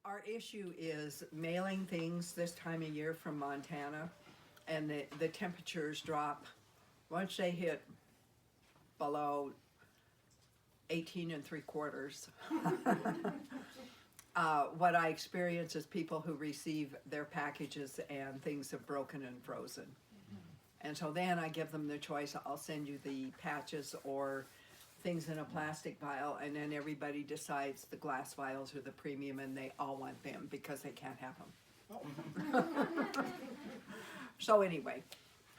our issue is mailing things this time of year from Montana, and the temperatures drop. Once they hit below 18 and 3/4, what I experience is people who receive their packages and things have broken and frozen. And so then I give them the choice, I'll send you the patches or things in a plastic vial, and then everybody decides the glass vials are the premium and they all want them because they can't have them. So anyway,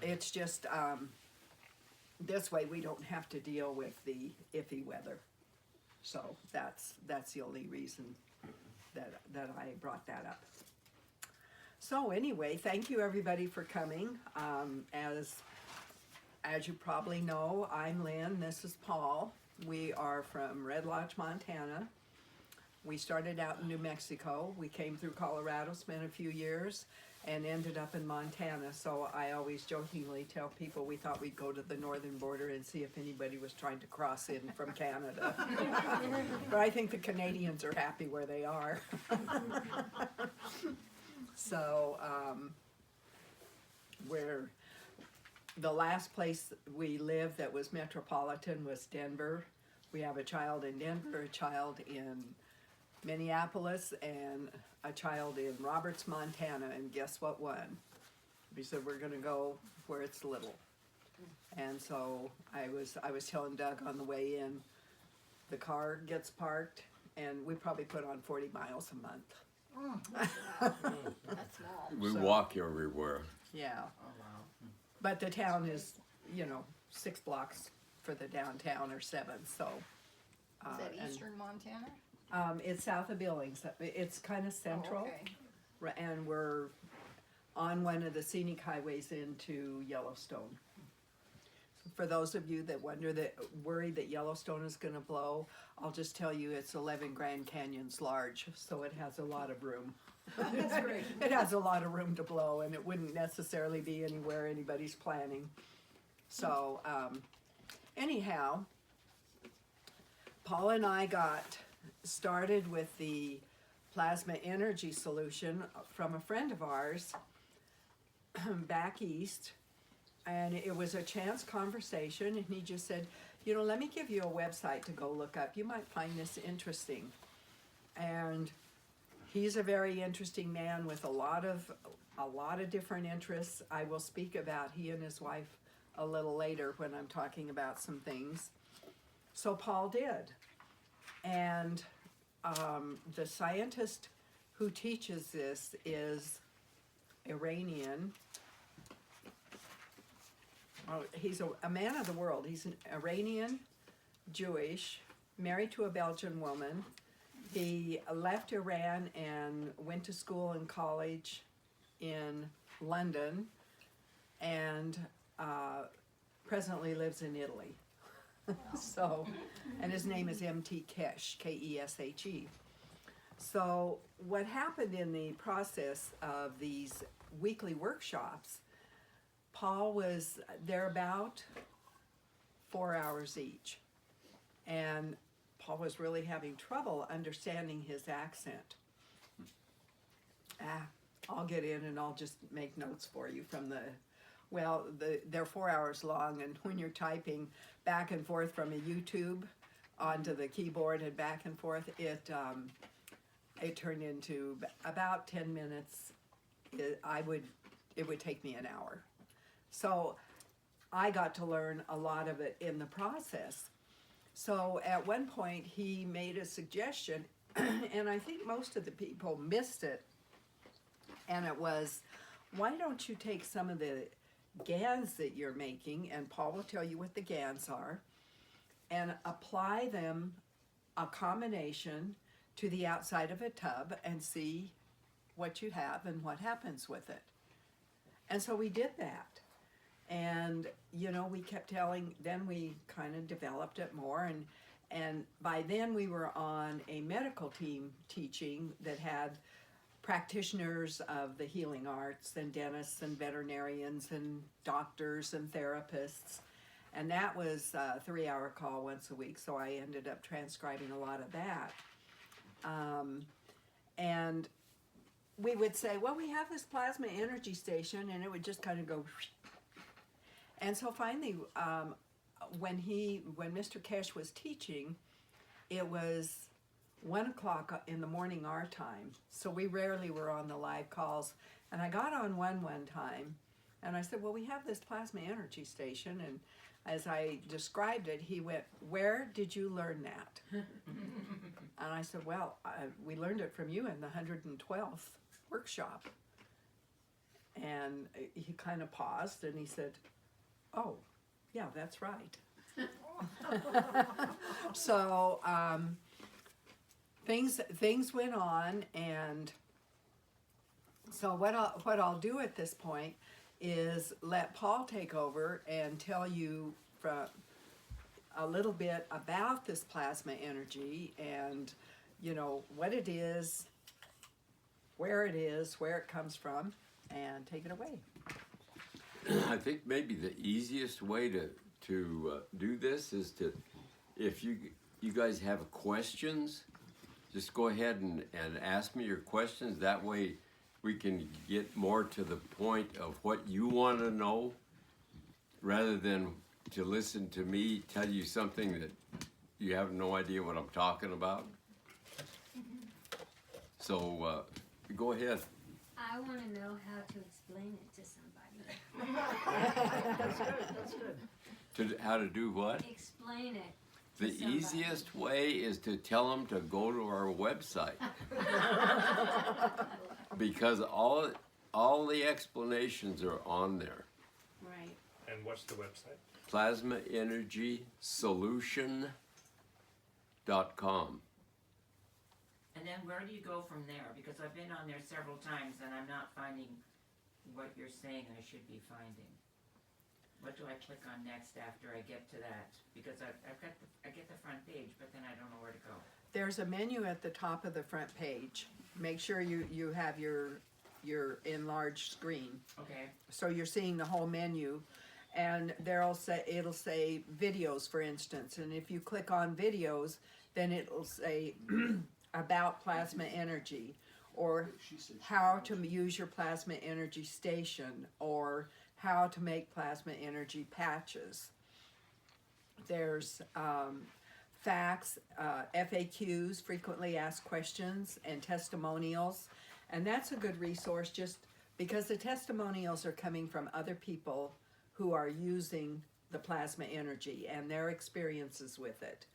it's just this way we don't have to deal with the iffy weather. So that's the only reason that I brought that up. So anyway, thank you everybody for coming. As you probably know, I'm Lynn, this is Paul. We are from Red Lodge, Montana. We started out in New Mexico. We came through Colorado, spent a few years, and ended up in Montana. So I always jokingly tell people we thought we'd go to the northern border and see if anybody was trying to cross in from Canada. But I think the Canadians are happy where they are. So the last place we lived that was metropolitan was Denver. We have a child in Denver, a child in Minneapolis, and a child in Roberts, Montana, and guess what won? We said we're gonna go where it's little. And so I was telling Doug on the way in, the car gets parked and we probably put on 40 miles a month. That's small. We walk everywhere. Yeah. Oh, wow. But the town is, 6 blocks for the downtown or 7, so. Is that eastern Montana? It's south of Billings. It's kind of central. Oh, okay. And we're on one of the scenic highways into Yellowstone. For those of you that worry that Yellowstone is going to blow, I'll just tell you it's 11 Grand Canyons large, so it has a lot of room. That's great. It has a lot of room to blow, and it wouldn't necessarily be anywhere anybody's planning. So, anyhow, Paul and I got started with the plasma energy solution from a friend of ours back east, and it was a chance conversation, and he just said, let me give you a website to go look up. You might find this interesting. And he's a very interesting man with a lot of different interests. I will speak about he and his wife a little later when I'm talking about some things. So Paul did. And the scientist who teaches this is Iranian. He's a man of the world. He's an Iranian, Jewish, married to a Belgian woman. He left Iran and went to school and college in London, and presently lives in Italy. So, and his name is M.T. Keshe, K-E-S-H-E. So what happened in the process of these weekly workshops, Paul was there about 4 hours each, and Paul was really having trouble understanding his accent. I'll get in and I'll just make notes for you from they're 4 hours long, and when you're typing back and forth from a YouTube onto the keyboard and back and forth, it turned into about 10 minutes. It would take me an hour. So I got to learn a lot of it in the process. So at one point he made a suggestion, and I think most of the people missed it, and it was, why don't you take some of the GANs that you're making, and Paul will tell you what the GANs are, and apply them, a combination, to the outside of a tub and see what you have and what happens with it. And so we did that. And, we kept then we kind of developed it more, and by then we were on a medical team teaching that had practitioners of the healing arts and dentists and veterinarians and doctors and therapists. And that was a 3-hour call once a week, so I ended up transcribing a lot of that. And we would say, well, we have this plasma energy station, and it would just kind of go. And so finally, when Mr. Kesh was teaching, it was 1 o'clock in the morning our time. So we rarely were on the live calls. And I got on one time, and I said, well, we have this plasma energy station. And as I described it, he went, where did you learn that? And I said, well, we learned it from you in the 112th workshop. And he kind of paused, and he said, oh, yeah, that's right. So things went on, and so what I'll do at this point is let Paul take over and tell you from a little bit about this plasma energy and, you know, what it is, where it comes from, and take it away. I think maybe the easiest way to do this is to, if you guys have questions, just go ahead and ask me your questions. That way we can get more to the point of what you want to know, rather than to listen to me tell you something that you have no idea what I'm talking about. So go ahead. I want to know how to explain it to somebody. That's good, that's good. How to do what? Explain it. The somebody. easiest way is to tell them to go to our website. Because all the explanations are on there. Right. And what's the website? plasmaenergysolution.com. And then where do you go from there? Because I've been on there several times and I'm not finding what you're saying I should be finding. What do I click on next after I get to that? Because I get the front page, but then I don't know where to go. There's a menu at the top of the front page. Make sure you have your enlarged screen. Okay. So you're seeing the whole menu, and it'll say videos, for instance. And if you click on videos, then it'll say about plasma energy, or how to use your plasma energy station, or how to make plasma energy patches. There's facts, FAQs, frequently asked questions, and testimonials. And that's a good resource, just because the testimonials are coming from other people who are using the plasma energy and their experiences with it.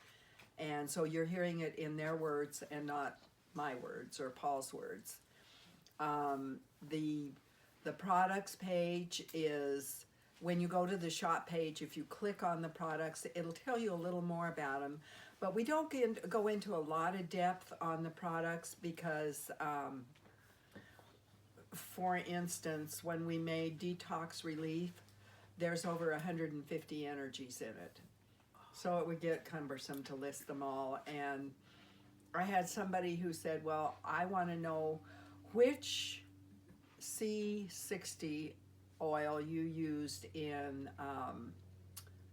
And so you're hearing it in their words and not my words or Paul's words. The products page is, when you go to the shop page, if you click on the products, it'll tell you a little more about them. But we don't go into a lot of depth on the products because, for instance, when we made Detox Relief, there's over 150 energies in it. So it would get cumbersome to list them all. And I had somebody who said, well, I want to know which C60 oil you used in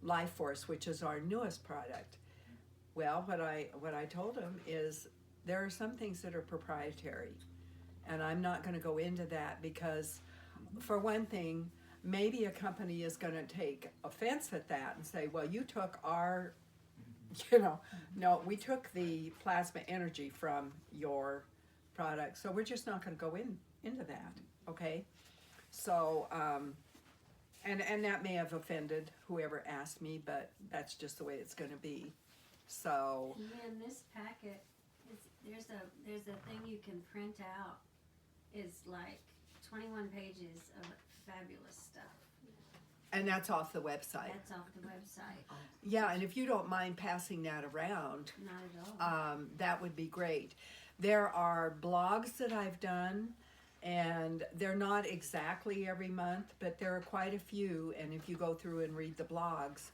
Life Force, which is our newest product. Well, what I told him is there are some things that are proprietary, and I'm not going to go into that because, for one thing, maybe a company is going to take offense at that and say, well, you took our, no, we took the plasma energy from your product, so we're just not going to go into that, okay? So, and that may have offended whoever asked me, but that's just the way it's going to be. So, In this packet, there's a thing you can print out. It's like 21 pages of fabulous stuff. and that's off the website. That's off the website. Yeah, and if you don't mind passing that around, Not at all. that would be great. There are blogs that I've done, and they're not exactly every month, but there are quite a few. And if you go through and read the blogs,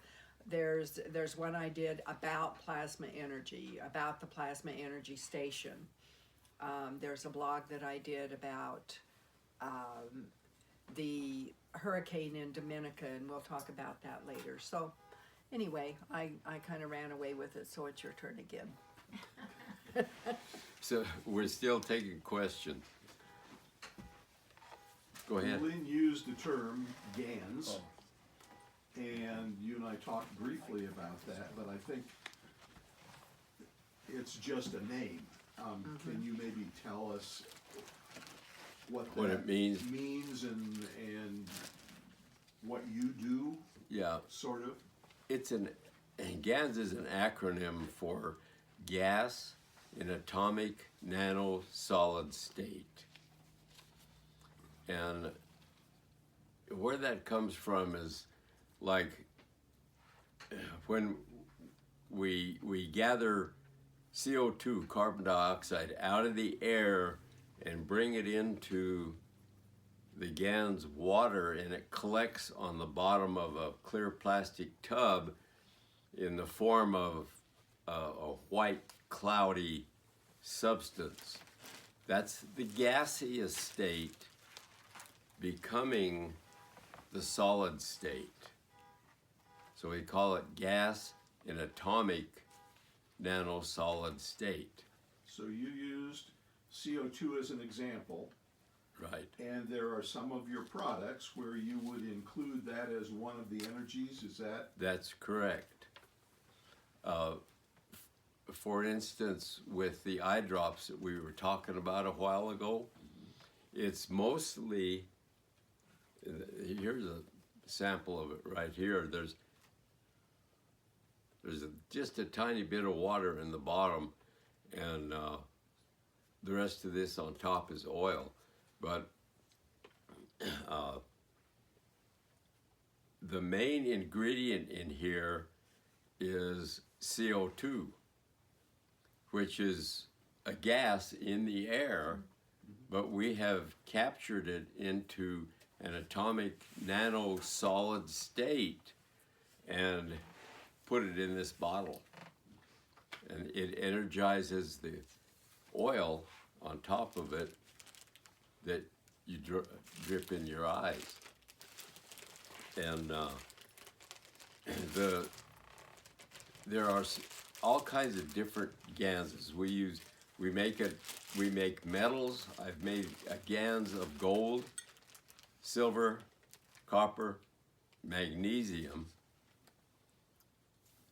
there's one I did about plasma energy, about the plasma energy station. There's a blog that I did about the hurricane in Dominica, and we'll talk about that later. So anyway, I kind of ran away with it, so it's your turn again. So we're still taking questions. Go ahead. Lynn used the term GANs, and you and I talked briefly about that, but I think it's just a name. Can you maybe tell us what What it means? and what you do, Yeah, sort of? and GANS is an acronym for gas in atomic nano solid state. And where that comes from is like when we gather CO2, carbon dioxide, out of the air and bring it into the GANS water, and it collects on the bottom of a clear plastic tub in the form of a white cloudy substance. That's the gaseous state becoming the solid state. So we call it gas in atomic nanosolid state. So you used CO2 as an example, Right. and there are some of your products where you would include that as one of the energies, is that? That's correct. For instance, with the eye drops that we were talking about a while ago, it's mostly, here's a sample of it right here. There's just a tiny bit of water in the bottom, and the rest of this on top is oil. But the main ingredient in here is CO2, which is a gas in the air, but we have captured it into an atomic nano solid state and put it in this bottle. And it energizes the oil on top of it that you drip in your eyes. And there are all kinds of different GANSs. We make metals. I've made a GANS of gold, silver, copper, magnesium,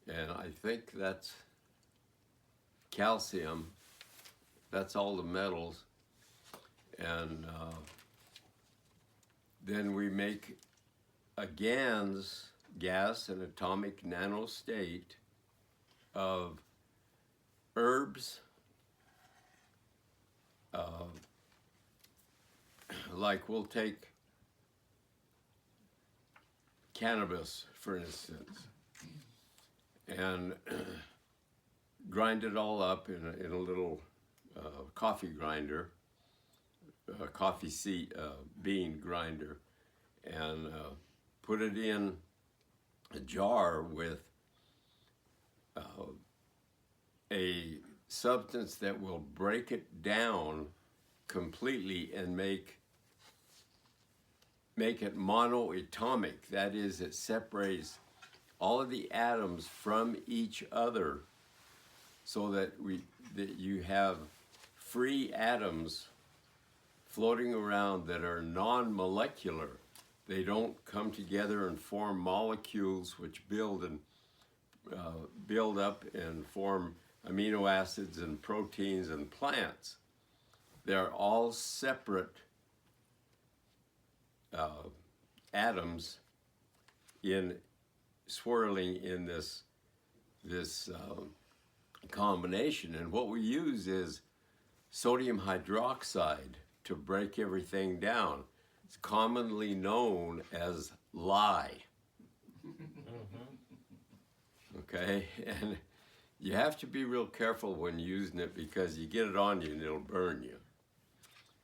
and I think that's calcium. That's all the metals. And then we make a GANS, gas in atomic nano state, of herbs, like we'll take cannabis, for instance, and grind it all up in a little coffee grinder, a coffee bean grinder, and put it in a jar with a substance that will break it down completely and make it monoatomic. That is, it separates all of the atoms from each other so that you have free atoms floating around that are non-molecular. They don't come together and form molecules which build up and form amino acids and proteins and plants. They're all separate atoms swirling in this combination. And what we use is sodium hydroxide to break everything down. It's commonly known as lye. Okay, and you have to be real careful when using it because you get it on you and it'll burn you.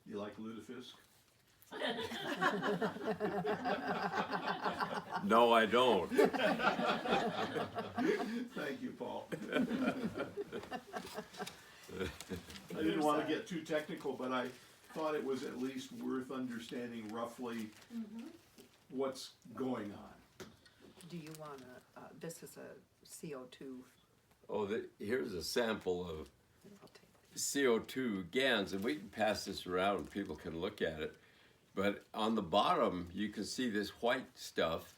You like lutefisk? No, I don't. Thank you, Paul. I didn't want to get too technical, but I thought it was at least worth understanding roughly what's going on. Do you want to, this is a CO2, Oh, here's a sample of I'll take CO2 GANs, and we can pass this around and people can look at it. But on the bottom, you can see this white stuff,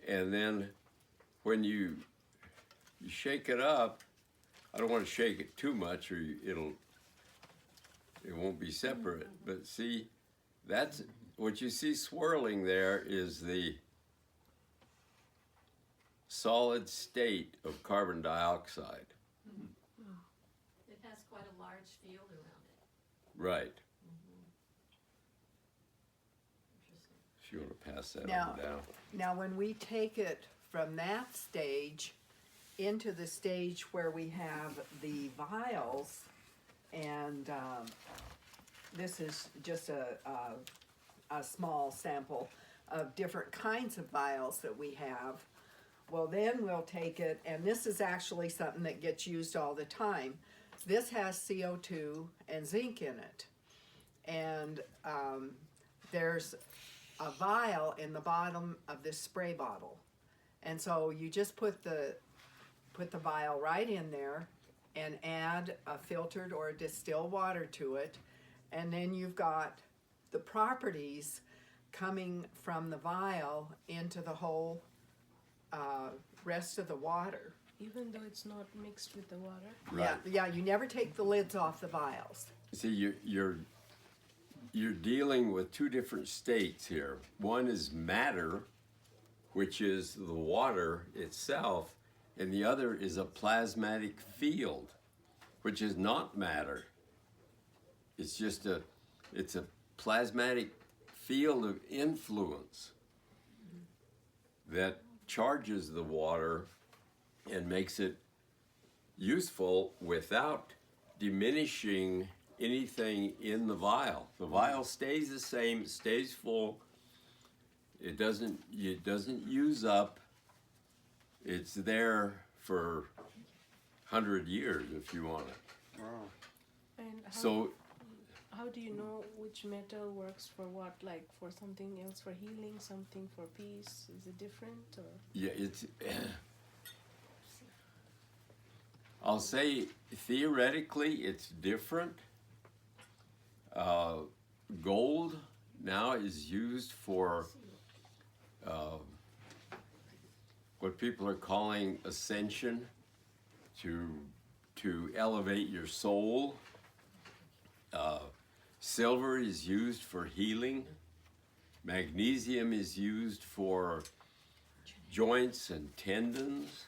and then when you shake it up, I don't want to shake it too much, or it won't be separate. But see, that's what you see swirling there is the solid state of carbon dioxide. It has quite a large field around it. Right. Interesting. If you want to pass that Now- on down. Now, when we take it from that stage into the stage where we have the vials, and this is just a small sample of different kinds of vials that we have. Well, then we'll take it, and this is actually something that gets used all the time. This has CO2 and zinc in it. And there's a vial in the bottom of this spray bottle. And so you just put the vial right in there and add a filtered or distilled water to it. And then you've got the properties coming from the vial into the whole rest of the water. Even though it's not mixed with the water? Right. Yeah, you never take the lids off the vials. See, you're dealing with two different states here. One is matter, which is the water itself, and the other is a plasmatic field, which is not matter. It's just it's a plasmatic field of influence that charges the water and makes it useful without diminishing anything in the vial. The vial stays the same, it stays full. It doesn't use up. It's there for 100 years if you want it. And So how do you know which metal works for what? Like for something else for healing, something for peace? Is it different or? yeah, it's I'll say theoretically it's different. Gold now is used for what people are calling ascension, to elevate your soul. Silver is used for healing. Magnesium is used for joints and tendons.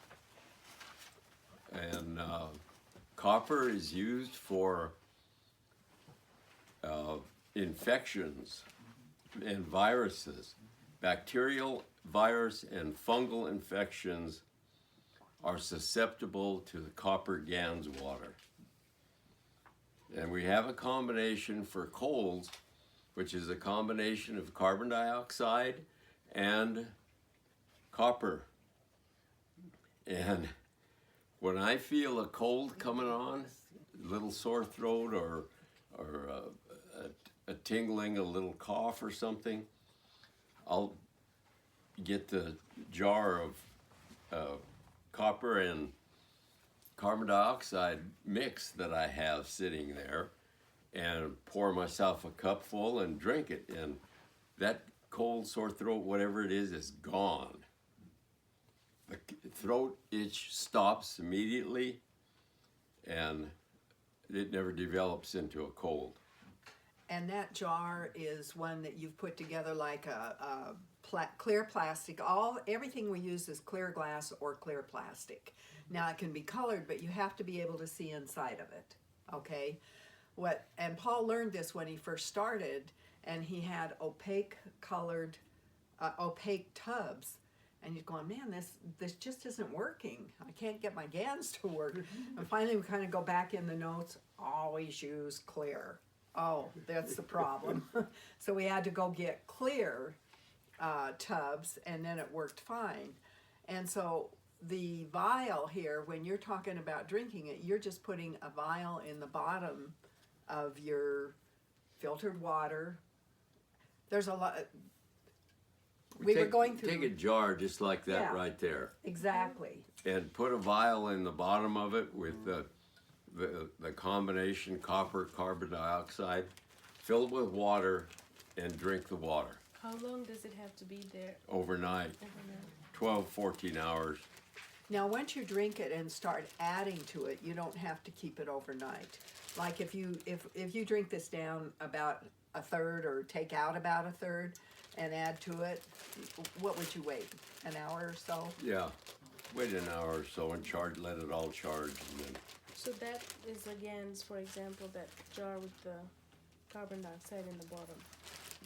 And copper is used for infections and viruses. Bacterial, virus, and fungal infections are susceptible to the copper GANS water. And we have a combination for colds, which is a combination of carbon dioxide and copper. And when I feel a cold coming on, a little sore throat or a tingling, a little cough or something, I'll get the jar of copper and carbon dioxide mix that I have sitting there and pour myself a cup full and drink it. And that cold, sore throat, whatever it is gone. The throat itch stops immediately and it never develops into a cold. And that jar is one that you've put together like a clear plastic. Everything we use is clear glass or clear plastic. Now it can be colored, but you have to be able to see inside of it. Okay, and Paul learned this when he first started, and he had opaque tubs, and he's going, man, this just isn't working. I can't get my GANs to work. And finally, we kind of go back in the notes. Always use clear. Oh, that's the problem. So we had to go get clear tubs, and then it worked fine. And so the vial here, when you're talking about drinking it, you're just putting a vial in the bottom of your filtered water. There's a lot. We were going through. Take a jar just like that Yeah. right there Exactly. and put a vial in the bottom of it with the combination copper, carbon dioxide, fill it with water, and drink the water How long does it have to be there overnight, overnight? 12, 14 hours. Now, once you drink it and start adding to it, you don't have to keep it overnight. Like if you drink this down about a third or take out about a third and add to it, what would you wait? An hour or so? Yeah, wait an hour or so and let it all charge, and then So that is again, for example, that jar with the carbon dioxide in the bottom.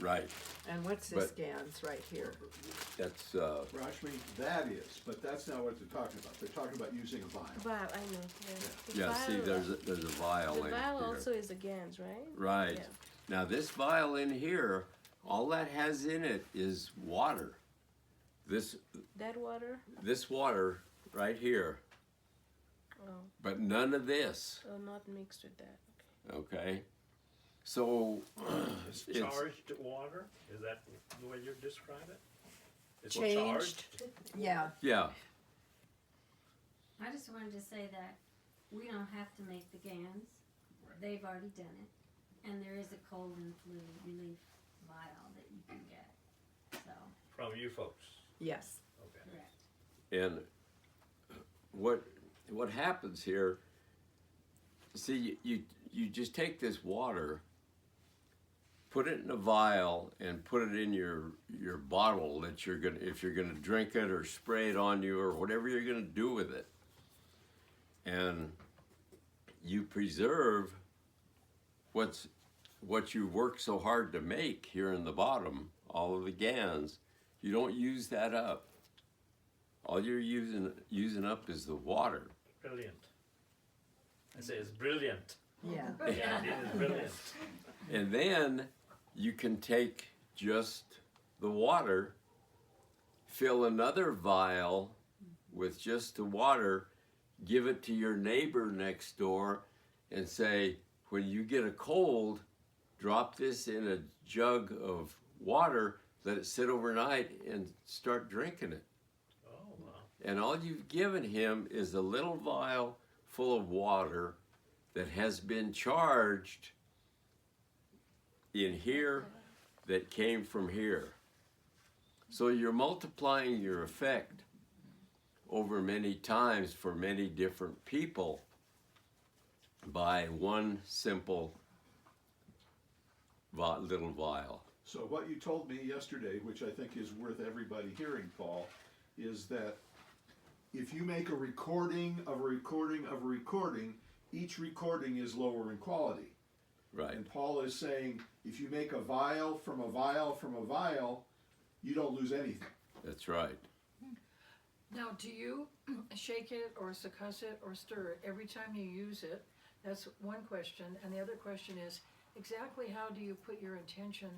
right. And what's this But- GANS right here? That's Rashmi, that is, but that's not what they're talking about. They're talking about using a vial. Vial, I know. Yeah. The yeah. See, vial- there's a vial the in vial here. also is a GANS, right? Right. Yeah. Now this vial in here, all that has in it is water. This That water? water right here, Oh, but none of this. not mixed with that. Okay. So It's it's charged water? Is that the way you describe it? It's Changed. charged? Yeah. yeah. I just wanted to say that we don't have to make the GANs. They've already done it. And there is a cold and flu relief vial that you can get. So, From you folks? Yes. Okay. correct. And what happens here? See, you just take this water, put it in a vial, and put it in your bottle that you're gonna, if you're gonna drink it or spray it on you or whatever you're gonna do with it, and you preserve what you worked so hard to make here in the bottom, all of the GANs. You don't use that up. All you're using up is the water. Brilliant. I say it's brilliant. Yeah. Yeah, it is brilliant. And then you can take just the water, fill another vial with just the water, give it to your neighbor next door, and say, when you get a cold, drop this in a jug of water, let it sit overnight, and start drinking it. Oh, wow. And all you've given him is a little vial full of water that has been charged in here that came from here. So you're multiplying your effect over many times for many different people by one simple little vial. So what you told me yesterday, which I think is worth everybody hearing, Paul, is that if you make a recording of a recording of a recording, each recording is lower in quality. Right. And Paul is saying, if you make a vial from a vial from a vial, you don't lose anything. That's right. Now, do you shake it or succuss it or stir it every time you use it? That's one question. And the other question is, exactly how do you put your intention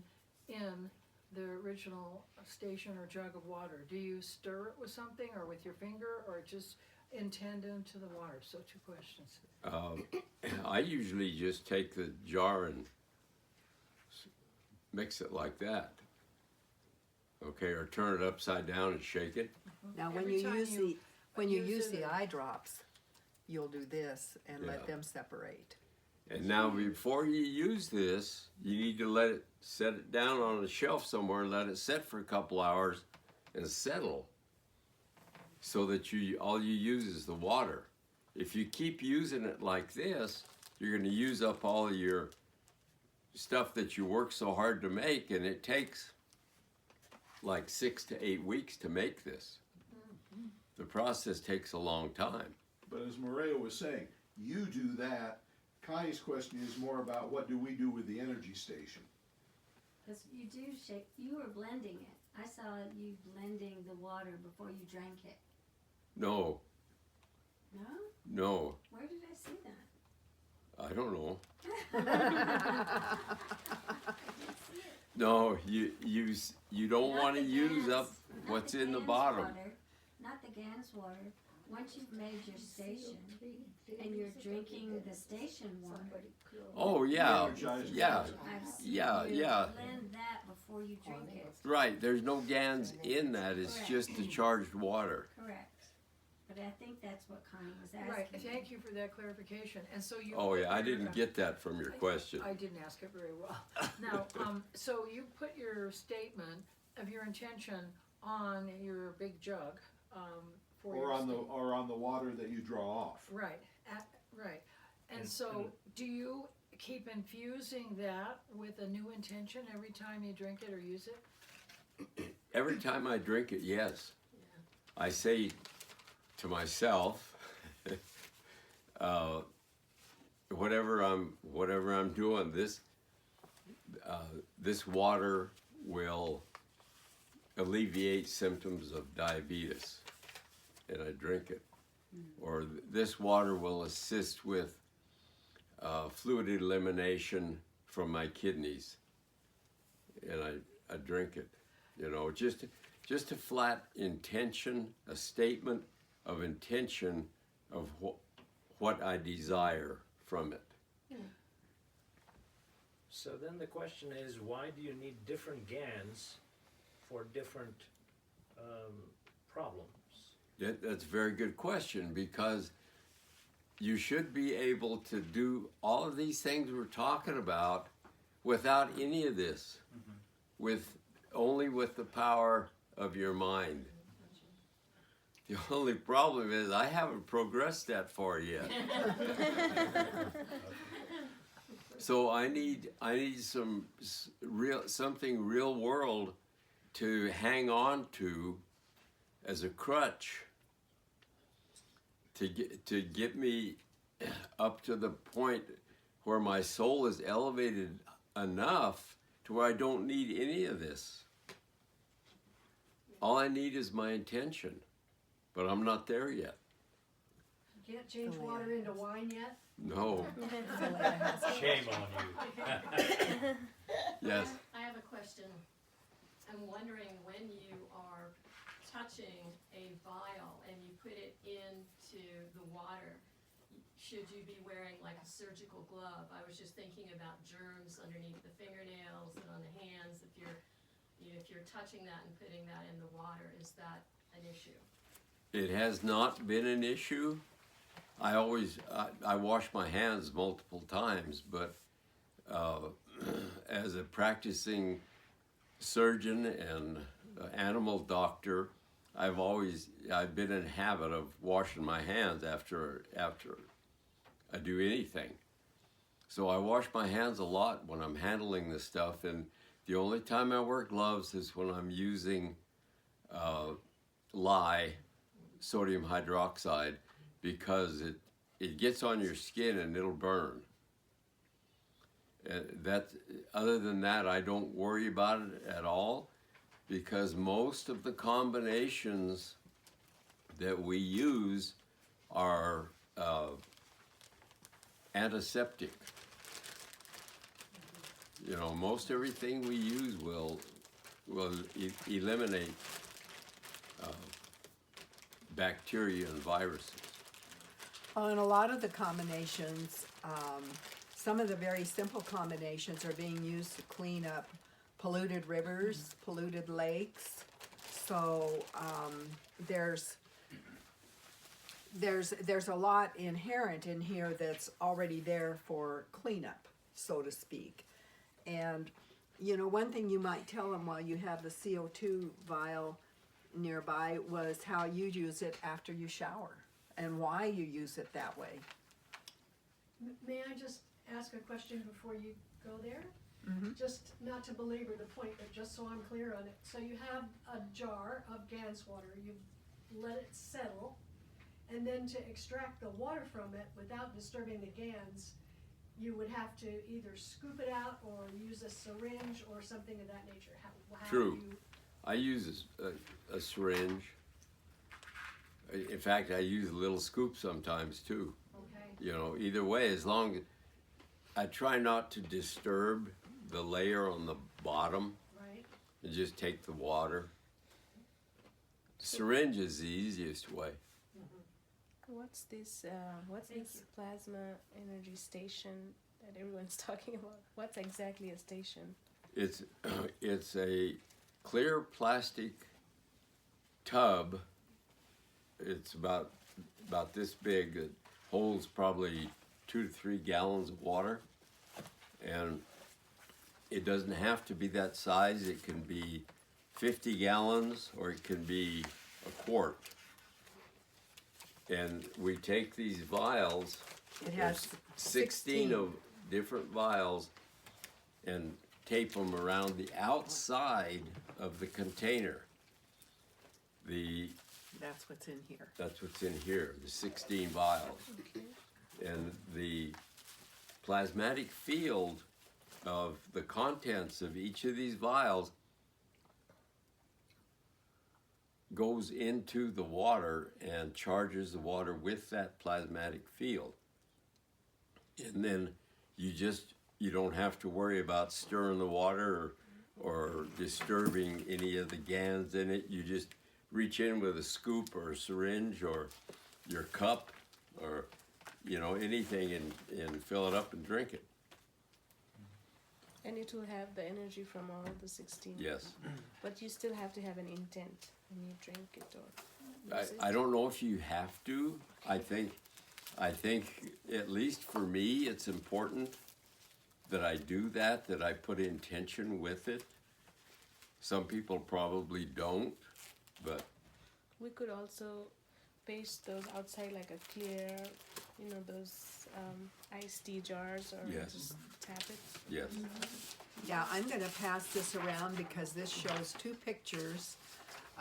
in the original station or jug of water? Do you stir it with something or with your finger or just intend into the water? So 2 questions. I usually just take the jar and mix it like that. Okay, or turn it upside down and shake it. Now, when Every you time use you when you use use it the or- eye drops, you'll do this and Yeah. let them separate. And now before you use this, you need to set it down on a shelf somewhere and let it set for a couple hours and settle. So that all you use is the water. If you keep using it like this, you're gonna use up all of your stuff that you work so hard to make, and it takes like 6 to 8 weeks to make this. The process takes a long time. But as Maria was saying, you do that. Connie's question is more about what do we do with the energy station? Because you do shake, you were blending it. I saw you blending the water before you drank it. No, No? no, Where did I see that? I don't know. I didn't see it. No, you don't Not want to the use GANs, up not what's the in the GANs bottom. water, not the GANs water. Once you've made your station and you're drinking the station water, Oh yeah, Energized yeah, water. I've seen yeah, you yeah. blend that before you drink it. Right. There's no GANs in that. It's just the charged water. Correct. but I think that's what Connie was asking. Right, thank you for that clarification, and so you. Oh, yeah, I put your, didn't get that from your question. I didn't ask it very well. Now, so you put your statement of your intention on your big jug, for your Or on the, state- or on the water that you draw off. Right, right, and so, do you keep infusing that with a new intention every time you drink it or use it? Every time I drink it, yes. I say to myself, whatever I'm doing, this water will alleviate symptoms of diabetes, and I drink it. Or this water will assist with fluid elimination from my kidneys, and I drink it. You know, just a flat intention, a statement of intention of what I desire from it. So then the question is, why do you need different GANs for different problems? That's a very good question, because you should be able to do all of these things we're talking about without any of this, only with the power of your mind. The only problem is I haven't progressed that far yet. So I need something real world to hang on to as a crutch to get me up to the point where my soul is elevated enough to where I don't need any of this. All I need is my intention, but I'm not there yet. Can't change water into wine yet? No. Shame on you. Yes. I have a question. I'm wondering, when you are touching a vial and you put it into the water, should you be wearing like a surgical glove? I was just thinking about germs underneath the fingernails and on the hands. If you're touching that and putting that in the water, is that an issue? It has not been an issue. I wash my hands multiple times, but as a practicing surgeon and animal doctor, I've been in habit of washing my hands after I do anything. So I wash my hands a lot when I'm handling this stuff, and the only time I wear gloves is when I'm using lye, sodium hydroxide, because it gets on your skin and it'll burn. Other than that, I don't worry about it at all, because most of the combinations that we use are antiseptic. You know, most everything we use will eliminate bacteria and viruses. Well, and a lot of the combinations, some of the very simple combinations are being used to clean up polluted rivers, polluted lakes. So there's a lot inherent in here that's already there for cleanup, so to speak. And you know, one thing you might tell them while you have the CO2 vial nearby was how you use it after you shower and why you use it that way. May I just ask a question before you go there? Mm-hmm. Just not to belabor the point, but just so I'm clear on it. So you have a jar of GANS water, you let it settle, and then to extract the water from it without disturbing the GANS, you would have to either scoop it out or use a syringe or something of that nature. How True. do you, I use a syringe. In fact, I use a little scoop sometimes too. okay, You know, either way, as long as I try not to disturb the layer on the bottom right? and just take the water. Syringe is the easiest way. What's this Thank plasma energy station that everyone's talking about? What's exactly a station? It's a clear plastic tub. It's about about this big. It holds probably 2 to 3 gallons of water, and it doesn't have to be that size. It can be 50 gallons or it can be a quart. And we take these vials, It has there's 16 of different vials, and tape them around the outside of the container. That's what's in here. That's what's in here, the 16 vials. And the plasmatic field of the contents of each of these vials goes into the water and charges the water with that plasmatic field. And then you don't have to worry about stirring the water or disturbing any of the GANs in it. You just reach in with a scoop or a syringe or your cup or anything and fill it up and drink it. And it will have the energy from all the 16. Yes. But you still have to have an intent when you drink it or use it. I don't know if you have to. I think at least for me it's important that I do that I put intention with it. Some people probably don't, but We could also paste those outside like a clear, those iced tea jars or Yes. just tap it. yes. Yeah, I'm gonna pass this around because this shows 2 pictures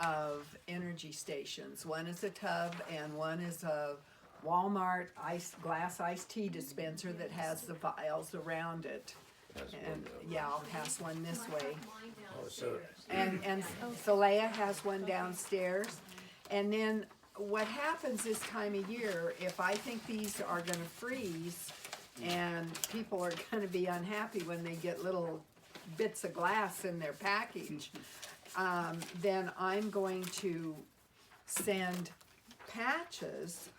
of energy stations. One is a tub and one is a Walmart glass iced tea dispenser that has the vials around it. That's one And of them. yeah, I'll pass one this way. Mine Oh, so And Leia has one downstairs. And then what happens this time of year, if I think these are gonna freeze and people are gonna be unhappy when they get little bits of glass in their package, then I'm going to send patches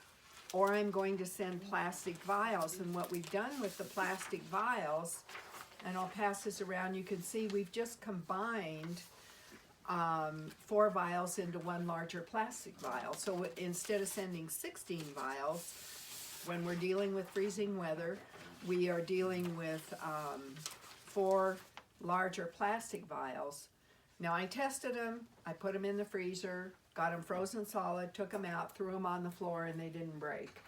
or I'm going to send plastic vials. And what we've done with the plastic vials, and I'll pass this around, you can see we've just combined 4 vials into one larger plastic vial. So instead of sending 16 vials, when we're dealing with freezing weather, we are dealing with 4 larger plastic vials. Now I tested them, I put them in the freezer, got them frozen solid, took them out, threw them on the floor, and they didn't break.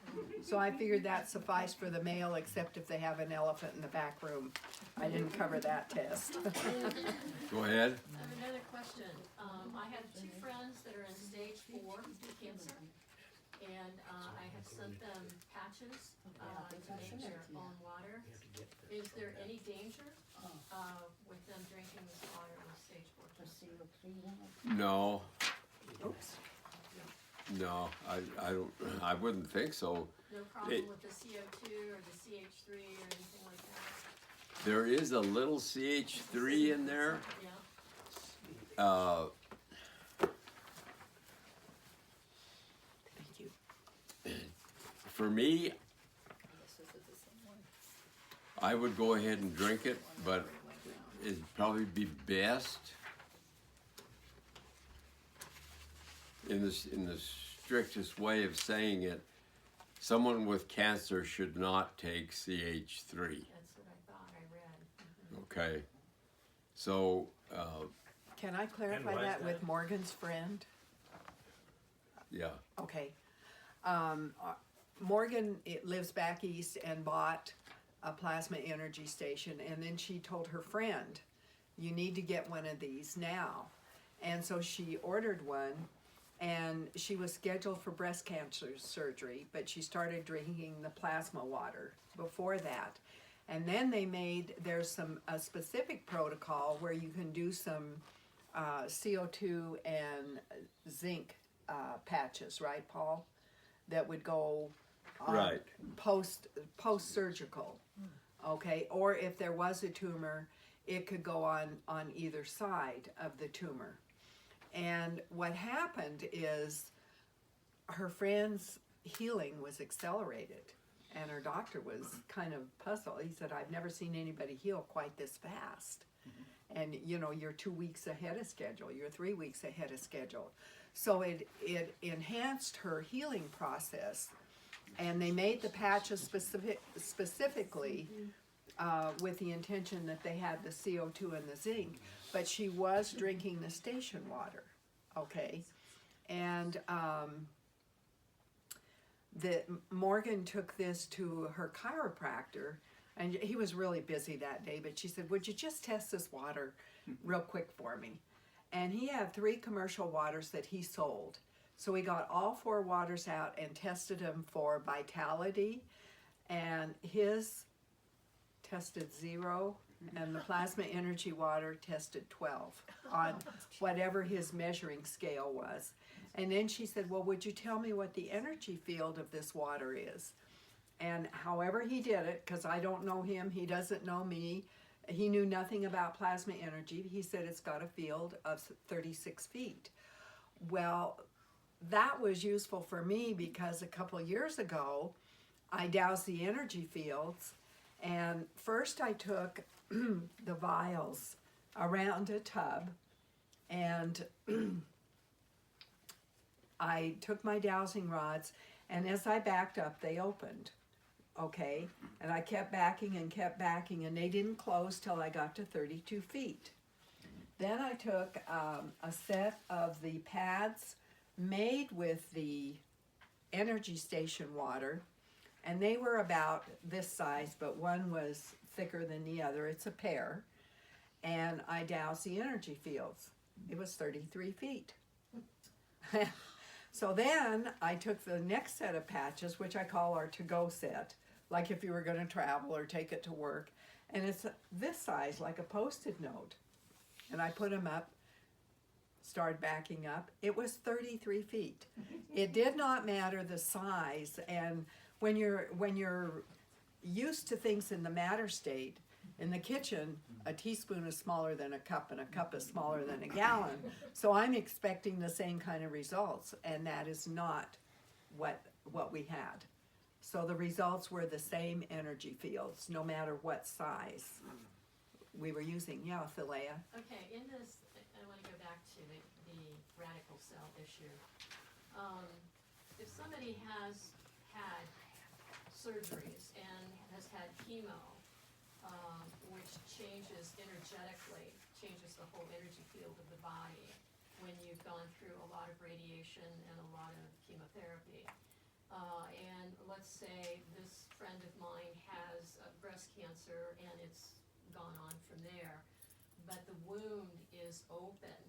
So I figured that sufficed for the mail, except if they have an elephant in the back room. I didn't cover that test. Go ahead. I have another question. I have 2 friends that are in stage 4 cancer, and I have sent them patches to make their own water. you have to get the. Is there any danger with them drinking this water with stage 4 cancer? No, Oops. no, I don't. I wouldn't think so. No problem with the CO2 or the CH3 or anything like that? There is a little CH3 in there. Yeah. Thank you. For me, I would go ahead and drink it, but it'd probably be best in the strictest way of saying it. Someone with cancer should not take CH3. That's what I thought I read. Okay, so Can I clarify why is that with that? Morgan's friend? yeah, Okay. Morgan lives back east and bought a plasma energy station, and then she told her friend, you need to get one of these now. And so she ordered one, and she was scheduled for breast cancer surgery, but she started drinking the plasma water before that. And then there's a specific protocol where you can do some CO2 and zinc patches, right, Paul? That would go Right. post-surgical, okay? Or if there was a tumor, it could go on either side of the tumor. And what happened is her friend's healing was accelerated, and her doctor was kind of puzzled. He said, I've never seen anybody heal quite this fast. and you know, you're 2 weeks ahead of schedule, you're 3 weeks ahead of schedule. So it enhanced her healing process, and they made the patches specifically with the intention that they had the CO2 and the zinc, but she was drinking the station water, okay? And Morgan took this to her chiropractor, and he was really busy that day, but she said, would you just test this water real quick for me? And he had 3 commercial waters that he sold. So we got all 4 waters out and tested them for vitality, and his tested 0, and the plasma energy water tested 12 on whatever his measuring scale was. And then she said, well, would you tell me what the energy field of this water is? And however he did it, because I don't know him, he doesn't know me, he knew nothing about plasma energy. He said it's got a field of 36 feet. Well, that was useful for me because a couple years ago, I doused the energy fields, and first I took the vials around a tub, and I took my dowsing rods, and as I backed up, they opened, okay? And I kept backing, and they didn't close till I got to 32 feet. Then I took a set of the pads made with the energy station water, and they were about this size, but one was thicker than the other. It's a pair. And I doused the energy fields. It was 33 feet. So then I took the next set of patches, which I call our to-go set, like if you were going to travel or take it to work. And it's this size, like a Post-it note. And I put them up, started backing up. It was 33 feet. It did not matter the size. And when you're used to things in the matter state, in the kitchen, a teaspoon is smaller than a cup, and a cup is smaller than a gallon. So I'm expecting the same kind of results, and that is not what we had. So the results were the same energy fields, no matter what size we were using. Yeah, Philea. Okay, in this, I want to go back to the radical cell issue. If somebody has had surgeries and has had chemo, which changes energetically, changes the whole energy field of the body when you've gone through a lot of radiation and a lot of chemotherapy. And let's say this friend of mine has breast cancer and it's gone on from there, but the wound is open.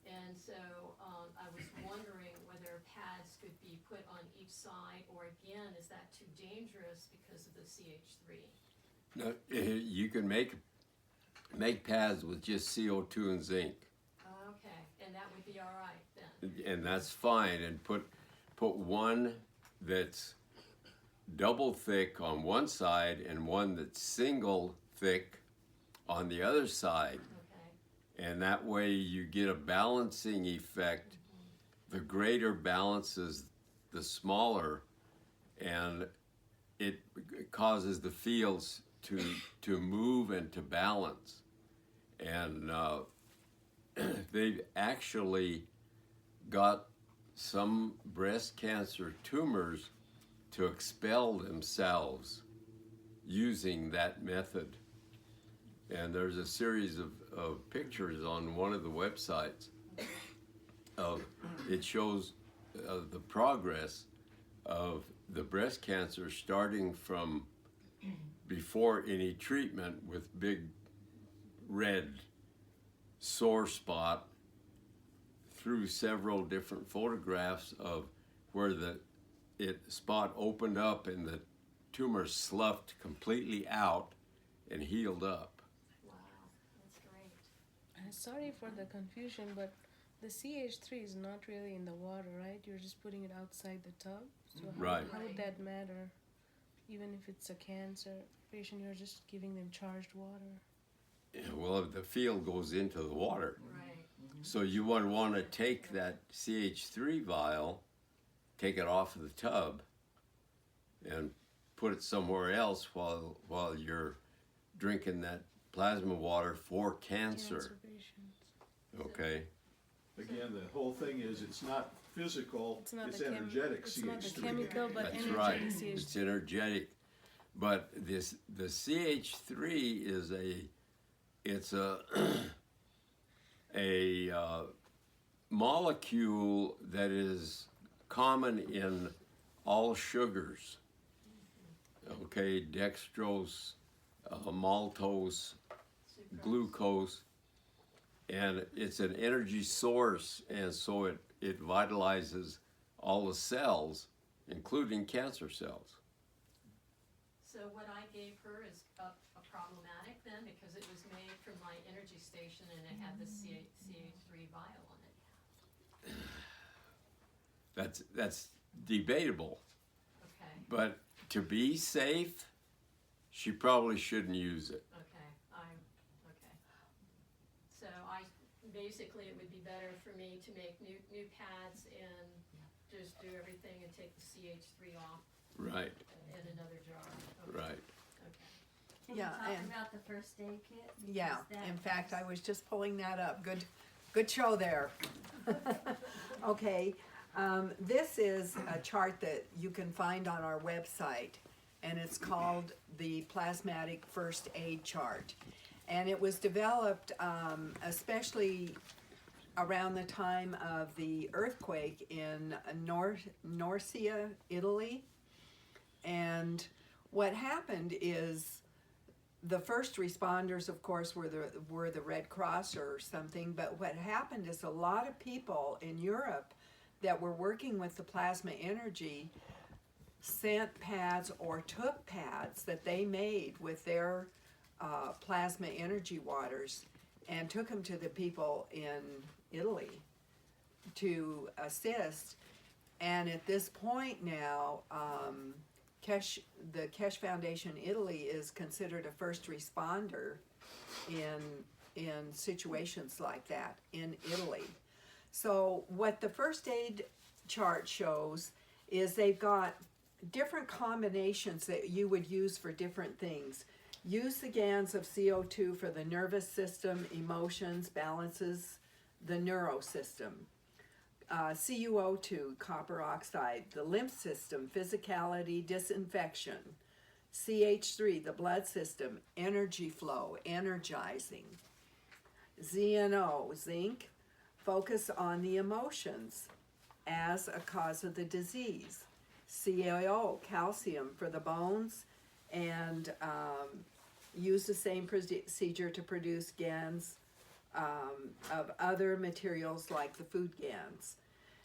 And so I was wondering whether pads could be put on each side, or again, is that too dangerous because of the CH3? No, you can make pads with just CO2 and zinc, Okay, and that would be all right then? and that's fine. And put one that's double thick on one side and one that's single thick on the other side. Okay, And that way you get a balancing effect. The greater balances the smaller, and it causes the fields to move and to balance. And they've actually got some breast cancer tumors to expel themselves using that method. And there's a series of pictures on one of the websites of, it shows the progress of the breast cancer starting from before any treatment with big red sore spot through several different photographs of where the spot opened up and the tumor sloughed completely out and healed up. wow, that's great. Sorry for the confusion, but the CH3 is not really in the water, right? You're just putting it outside the tub. So Right. how would that matter? Even if it's a cancer patient, you're just giving them charged water. Yeah, well, the field goes into the water. Right, So you would want to take that CH3 vial, take it off of the tub, and put it somewhere else while you're drinking that plasma water for cancer. patients. Okay, Again, the whole thing is, it's not physical, It's not it's the energetic It's not the CH3. chemical, but that's energetic right. CH3. It's energetic, but the CH3 is it's a a molecule that is common in all sugars. Okay, dextrose, maltose, glucose, and it's an energy source, and so it vitalizes all the cells, including cancer cells. So what I gave her is a problematic then, because it was made from my energy station and it had the CH3 vial in it. That's debatable, Okay, but to be safe, she probably shouldn't use it. okay, okay. So basically it would be better for me to make new pads and just do everything and take the CH3 off Right, in another jar. Okay, right. okay. Can Yeah, you talk and- about the first aid kit? Yeah, Because in that fact, was- I was just pulling that up. Good show there. Okay, this is a chart that you can find on our website, and it's called the Plasmatic First Aid Chart. And it was developed especially around the time of the earthquake in Norcia, Italy. And what happened is the first responders, of course, were the Red Cross or something, but what happened is a lot of people in Europe that were working with the plasma energy sent pads or took pads that they made with their plasma energy waters and took them to the people in Italy to assist. And at this point now, the Kesh Foundation Italy is considered a first responder in situations like that in Italy. So what the first aid chart shows is they've got different combinations that you would use for different things. Use the GANs of CO2 for the nervous system, emotions, balances the neurosystem. CuO2, copper oxide, the lymph system, physicality, disinfection. CH3, the blood system, energy flow, energizing. ZNO, zinc, focus on the emotions as a cause of the disease. CaO, calcium for the bones, and use the same procedure to produce GANs of other materials like the food GANs.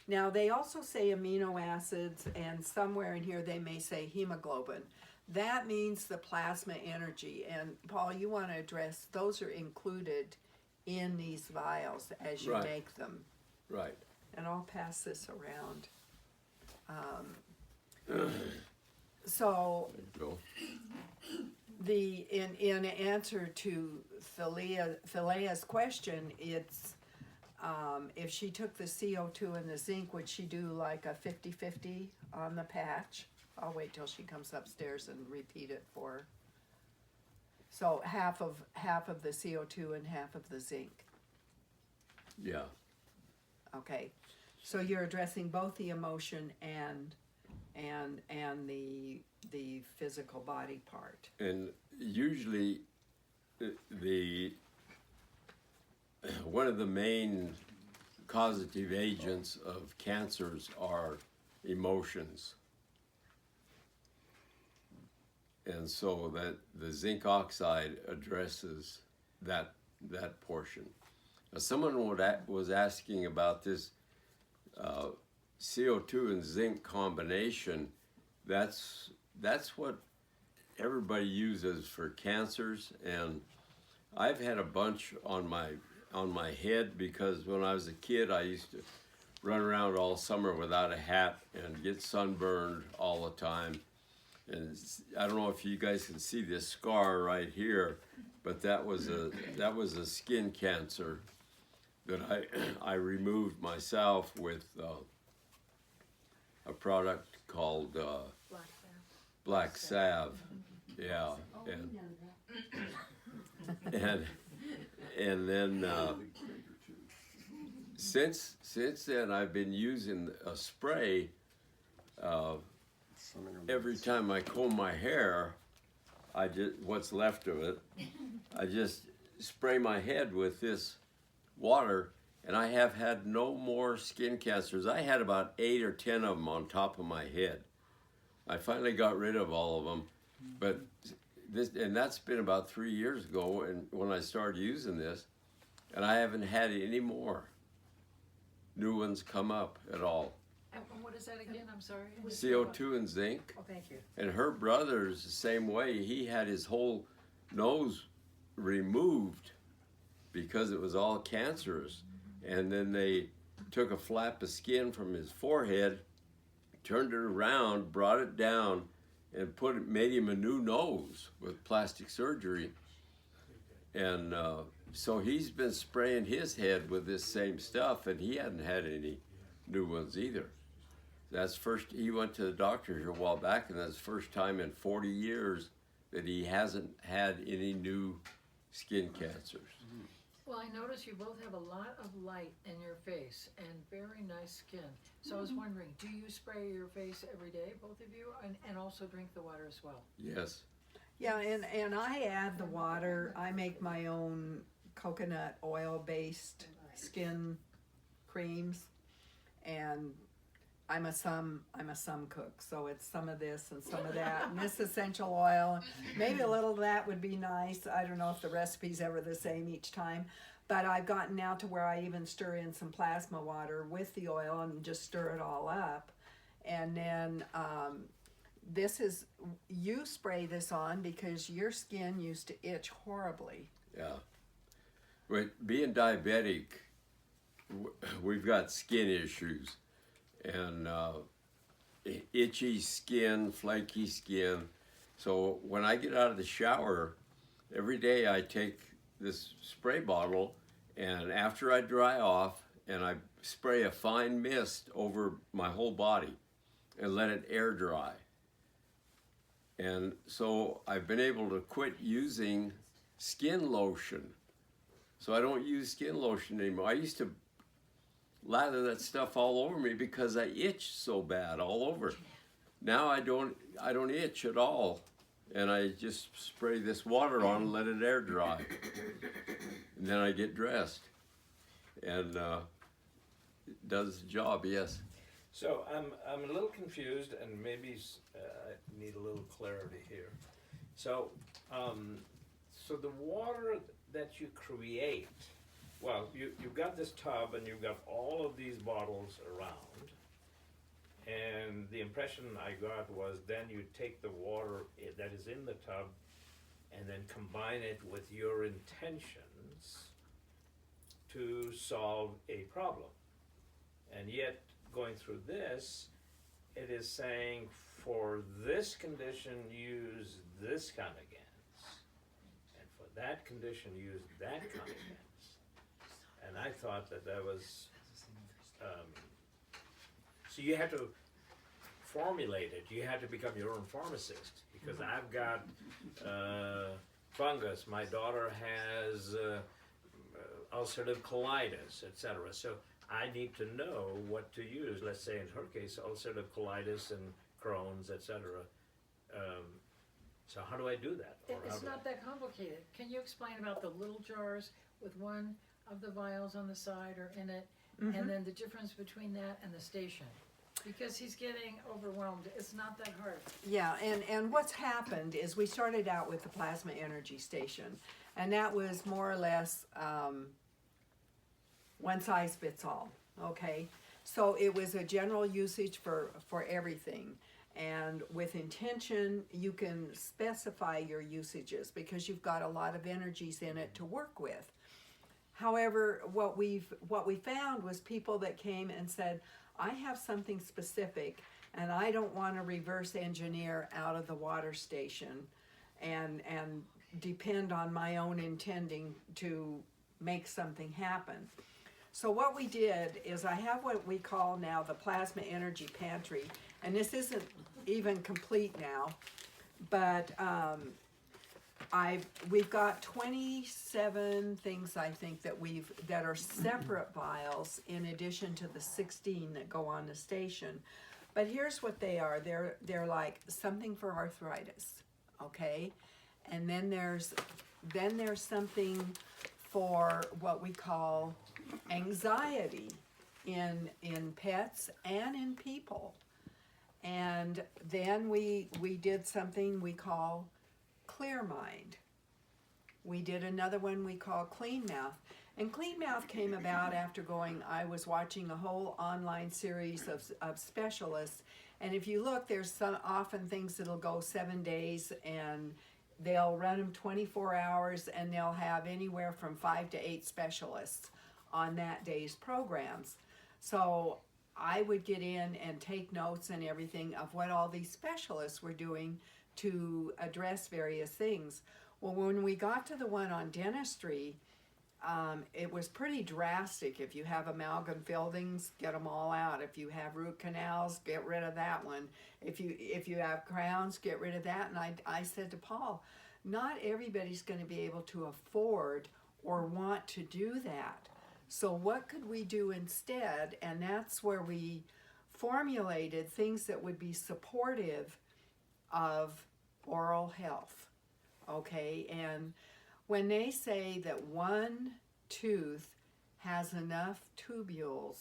Now they also say amino acids, and somewhere in here they may say hemoglobin. That means the plasma energy, and Paul, you want to address, those are included in these vials as you Right. make them. Right. And I'll pass this around. So Go. in answer to Thalea's question, it's if she took the CO2 and the zinc, would she do like a 50-50 on the patch? I'll wait till she comes upstairs and repeat it for her. So half of the CO2 and half of the zinc. Yeah. Okay. So you're addressing both the emotion and the physical body part. And usually, the one of the main causative agents of cancers are emotions, and so that the zinc oxide addresses that portion. Now, someone was asking about this CO2 and zinc combination. That's what everybody uses for cancers, and I've had a bunch on my head because when I was a kid I used to run around all summer without a hat and get sunburned all the time. And I don't know if you guys can see this scar right here, but that was a skin cancer that I removed myself with a product called Black Salve. Yeah, Oh, and we know that. and then since then I've been using a spray. Every time I comb my hair, what's left of it, I just spray my head with this water, and I have had no more skin cancers. I had about 8 or 10 of them on top of my head. I finally got rid of all of them, but that's been about 3 years ago, and when I started using this, and I haven't had any more new ones come up at all. And what is that again? I'm sorry. CO2 and zinc. Oh, thank you. And her brother's the same way. He had his whole nose removed because it was all cancerous. And then they took a flap of skin from his forehead, turned it around, brought it down, and made him a new nose with plastic surgery. And so he's been spraying his head with this same stuff, and he hadn't had any new ones either. He went to the doctor here a while back, and that's the first time in 40 years that he hasn't had any new skin cancers. Well, I notice you both have a lot of light in your face and very nice skin. So I was wondering, do you spray your face every day, both of you, and also drink the water as well? Yes. Yeah, and I add the water. I make my own coconut oil-based skin creams, and I'm a some cook, so it's some of this and some of that, and this essential oil. Maybe a little of that would be nice. I don't know if the recipe's ever the same each time, but I've gotten now to where I even stir in some plasma water with the oil and just stir it all up. And then you spray this on because your skin used to itch horribly. Yeah. But being diabetic, we've got skin issues. And itchy skin, flaky skin. So when I get out of the shower, every day I take this spray bottle, and after I dry off, and I spray a fine mist over my whole body and let it air dry. And so I've been able to quit using skin lotion. So I don't use skin lotion anymore. I used to lather that stuff all over me because I itch so bad all over. Now I don't itch at all, and I just spray this water on and let it air dry, and then I get dressed, and it does the job. Yes. So I'm a little confused, and maybe I need a little clarity here. So so the water that you create. Well, you've got this tub and you've got all of these bottles around, and the impression I got was then you take the water that is in the tub and then combine it with your intentions to solve a problem. And yet, going through this, it is saying for this condition use this kind of GANs, and for that condition use that kind of GANs. And I thought that was, so you had to formulate it. You had to become your own pharmacist, because I've got fungus. My daughter has ulcerative colitis, etc. So I need to know what to use. Let's say in her case, ulcerative colitis and Crohn's, etc. So how do I do that? It's not that complicated. Can you explain about the little jars with one of the vials on the side or in it, and then the difference between that and the station? Because he's getting overwhelmed. It's not that hard. Yeah, and what's happened is we started out with the plasma energy station, and that was more or less one size fits all, okay? So it was a general usage for everything. And with intention, you can specify your usages because you've got a lot of energies in it to work with. However, what we found was people that came and said, I have something specific and I don't want to reverse engineer out of the water station and depend on my own intending to make something happen. So what we did is I have what we call now the plasma energy pantry, and this isn't even complete now, but we've got 27 things I think that are separate vials in addition to the 16 that go on the station. But here's what they are. They're like something for arthritis, okay? And then there's something for what we call anxiety in pets and in people. And then we did something we call Clear Mind. We did another one we call Clean Mouth. And Clean Mouth came about after I was watching a whole online series of specialists. And if you look, there's often things that'll go 7 days, and they'll run them 24 hours, and they'll have anywhere from 5 to 8 specialists on that day's programs. So I would get in and take notes and everything of what all these specialists were doing to address various things. Well, when we got to the one on dentistry, it was pretty drastic. If you have amalgam fillings, get them all out. If you have root canals, get rid of that one. If you have crowns, get rid of that. And I said to Paul, not everybody's going to be able to afford or want to do that. So what could we do instead? And that's where we formulated things that would be supportive of oral health, okay? And when they say that one tooth has enough tubules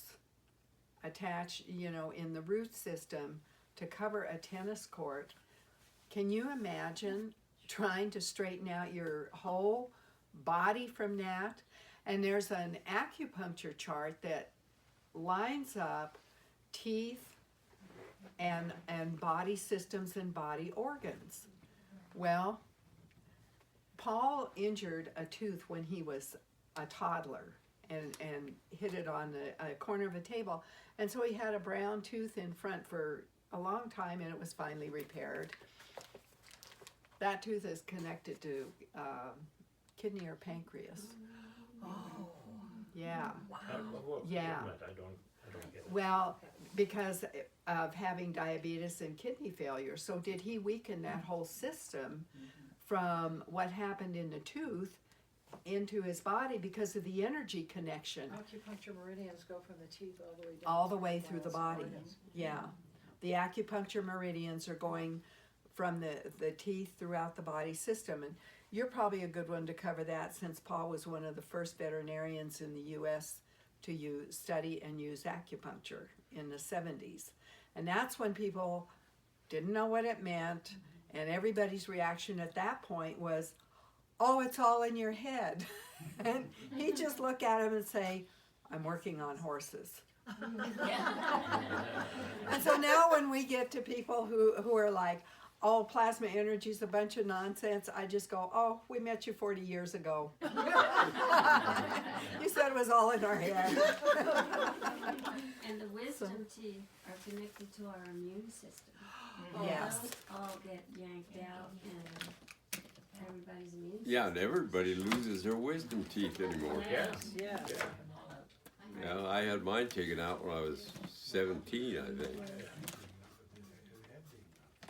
attached, in the root system to cover a tennis court, can you imagine trying to straighten out your whole body from that? And there's an acupuncture chart that lines up teeth and body systems and body organs. Well, Paul injured a tooth when he was a toddler and hit it on the corner of a table. And so he had a brown tooth in front for a long time, and it was finally repaired. That tooth is connected to kidney or pancreas. Oh. Yeah. What Yeah. treatment? I don't get it. Well, because of having diabetes and kidney failure. So did he weaken that whole system from what happened in the tooth into his body because of the energy connection Acupuncture meridians go from the teeth all the way down. all the way through the miles body? of organs. Yeah. The acupuncture meridians are going from the teeth throughout the body system. And you're probably a good one to cover that, since Paul was one of the first veterinarians in the U.S. to study and use acupuncture in the 70s. And that's when people didn't know what it meant, and everybody's reaction at that point was, oh, it's all in your head. And he'd just look at him and say, I'm working on horses. And so now when we get to people who are like, oh, plasma energy is a bunch of nonsense, I just go, oh, we met you 40 years ago. You said it was all in our head. And the wisdom teeth are connected to our immune system. Yes. Those all get yanked out and everybody's immune system. Yeah, and everybody loses their wisdom teeth anymore. Yes. Yeah. Yeah, I had mine taken out when I was 17, I think.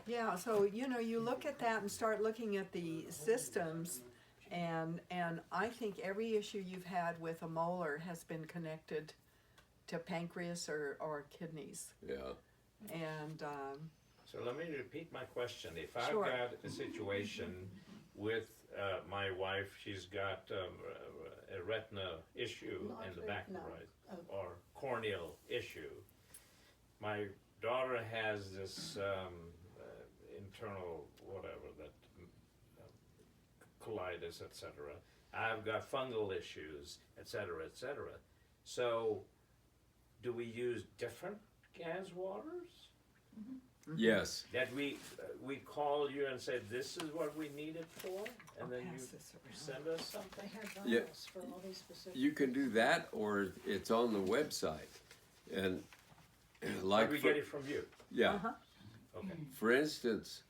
Yeah, so you look at that and start looking at the systems, and I think every issue you've had with a molar has been connected to pancreas or kidneys. Yeah. And So let me repeat my question. If I've Sure. got a situation with my wife, she's got a retina issue in the back, right, or corneal issue. My daughter has this internal whatever that colitis, etc. I've got fungal issues, etc., etc. So, do we use different gas waters? Yes. That we call you and say this is what we need it for, and then you send us something. They have Yeah. vials for all these specific. You can do that, or it's on the website. And like But we for- get it from you. yeah. Uh-huh. Okay. For instance,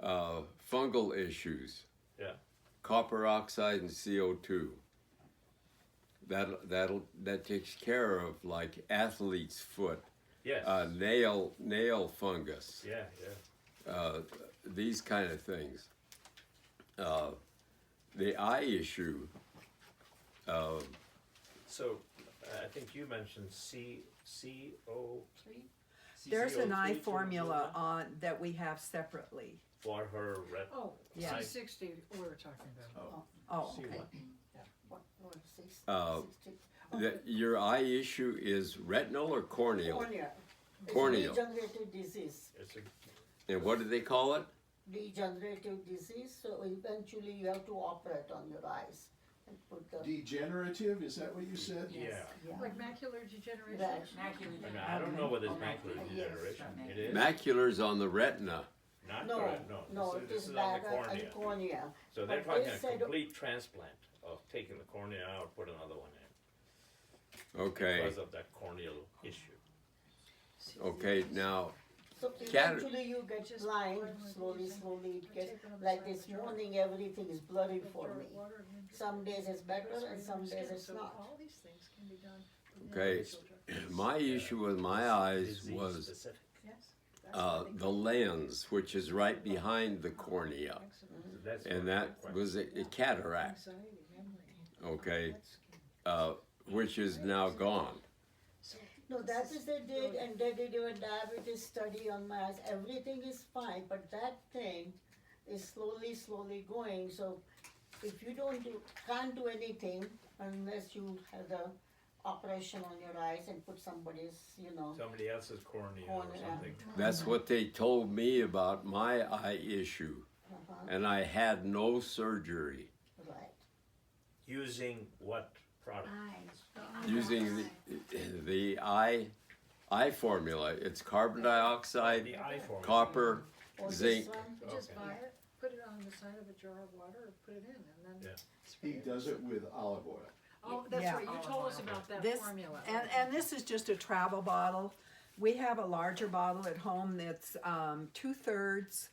fungal issues. Yeah. Copper oxide and CO2. That takes care of like athlete's foot, Yes. nail fungus, Yeah. Yeah. these kind of things. the eye issue, So, I think you mentioned CO3 There's an eye CO3 formula to on, that we have separately. for her ret. Oh, Yeah. C60 we were talking about. Oh, See okay. what? your eye issue is retinal or corneal? Cornea. Corneal. Degenerative disease. It's a, And what do they call it? Degenerative disease, so eventually you have to operate on your eyes and put the, Degenerative, is that what you said? yeah. yeah. Like macular degeneration? Right. Macular. And I don't know whether it's Oh, macular yes. degeneration. It is? Macular's on the retina. Not No, correct, no. no, This it is is on back the and cornea. cornea. So they're But talking they a said- complete transplant of taking the cornea out, put another one in. Okay, Because of that corneal issue. okay, now, So Cat- eventually you get Just blind, pour it in slowly, with slowly it Or gets, take it on the like side of this the jar. morning, everything is blurry With for jar of me. water and then drip Some days it's better it and in some your days skin. it's So not. all these things can be done. with Okay. individual jar. my issue with my eyes Disease was specific. Yes. that's what they the call it. lens, which is right behind the cornea, Excellent. That's and what that the question- was a cataract, Anxiety, memory. okay, That's skin. which is now gone. No, that is they did, and they did a diabetes study on my eyes, everything is fine, but that thing is slowly, slowly going, so if you can't do anything unless you have the operation on your eyes and put somebody's, Somebody else's cornea or Cornea. something. That's what they told me about my eye issue, and I had no surgery. right. Using what product? Using the eye formula, it's carbon dioxide, The eye formula. copper, Or this zinc. one, You just Okay. buy it, put it on the side of a jar of water, or put it in, and then. Yeah. He does it with olive oil. Oh, that's Yeah. right, you told us about that This, formula. and this is just a travel bottle. We have a larger bottle at home that's 2/3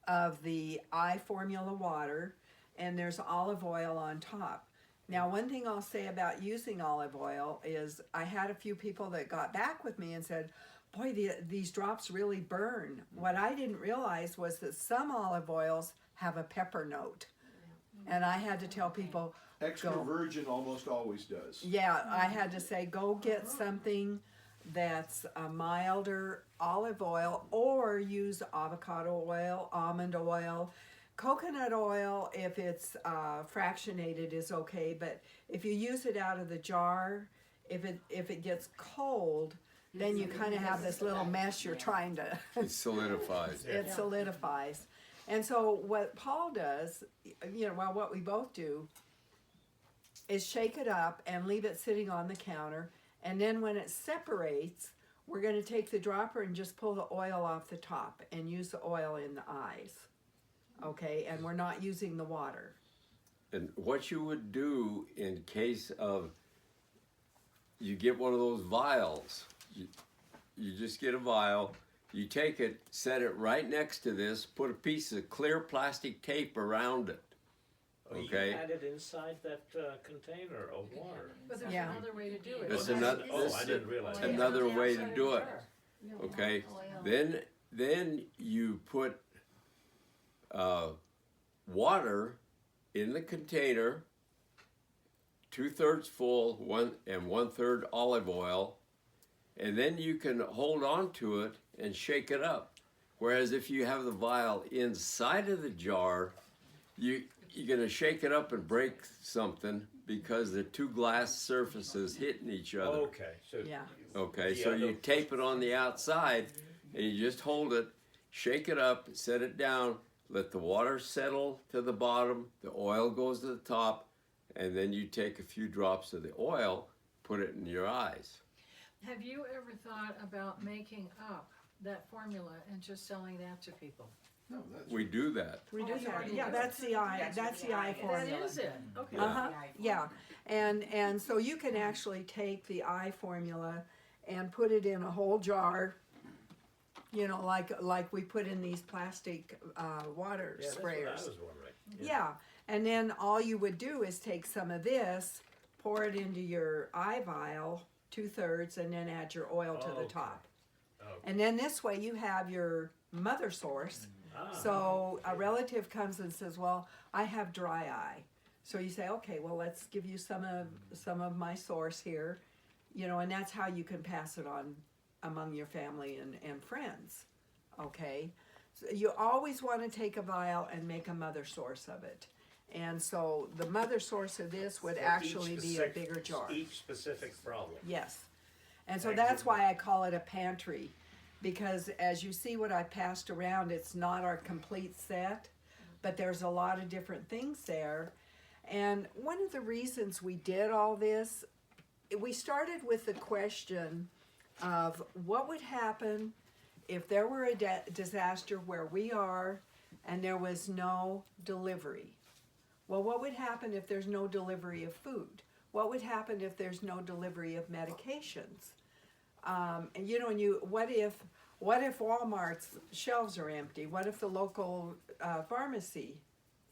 of the eye formula water, and there's olive oil on top. Now, one thing I'll say about using olive oil is I had a few people that got back with me and said, boy, these drops really burn. What I didn't realize was that some olive oils have a pepper note. And I had to tell people, Extra Go. virgin almost always does. yeah, I had to say, go get something that's a milder olive oil, or use avocado oil, almond oil. Coconut oil, if it's fractionated, is okay, but if you use it out of the jar, if it gets cold, then you kind of have this little mess you're trying to, It solidifies. it solidifies. And so what Paul does, well, what we both do, is shake it up and leave it sitting on the counter, and then when it separates, we're going to take the dropper and just pull the oil off the top and use the oil in the eyes. Okay, and we're not using the water. And what you would do in case of you get one of those vials, you just get a vial, you take it, set it right next to this, put a piece of clear plastic tape around it. Oh, you Okay. had it inside that container of water. But there's Yeah. another way to do it. That's Oh, another- Oh, I didn't realize that. Another way to do it. Okay, then you put water in the container, 2/3 full, 1/3 olive oil, and then you can hold on to it and shake it up. Whereas if you have the vial inside of the jar, you're gonna shake it up and break something because the two glass surfaces hitting each other. Okay, so. Yeah. Okay, The so you other- tape it on the outside and you just hold it, shake it up, set it down, let the water settle to the bottom, the oil goes to the top, and then you take a few drops of the oil, put it in your eyes. Have you ever thought about making up that formula and just selling that to people? No, that's. We do that. We do Oh, you already that. Yeah, do. that's the eye. That's That's what the the eye eye is. formula. That is it, okay. Uh-huh. The eye Yeah, formula. and so you can actually take the eye formula and put it in a whole jar, like we put in these plastic water Yeah, that's what I sprayers. was wondering. Yeah, and then all you would do is take some of this, pour it into your eye vial, 2/3, and then add your oil to the Okay. top. Okay. And then this way you have your mother source, So a relative comes and says, well, I have dry eye. So you say, okay, well, let's give you some of my source here, you know, and that's how you can pass it on among your family and friends, okay? So you always want to take a vial and make a mother source of it. And so the mother source of this would For actually each be a bigger jar. Each specific problem. Yes. And so Thank that's you. why I call it a pantry, because as you see what I passed around, it's not our complete set, but there's a lot of different things there. And one of the reasons we did all this, we started with the question of what would happen if there were a disaster where we are and there was no delivery. Well, what would happen if there's no delivery of food? What would happen if there's no delivery of medications? And you know, what if Walmart's shelves are empty? What if the local pharmacy,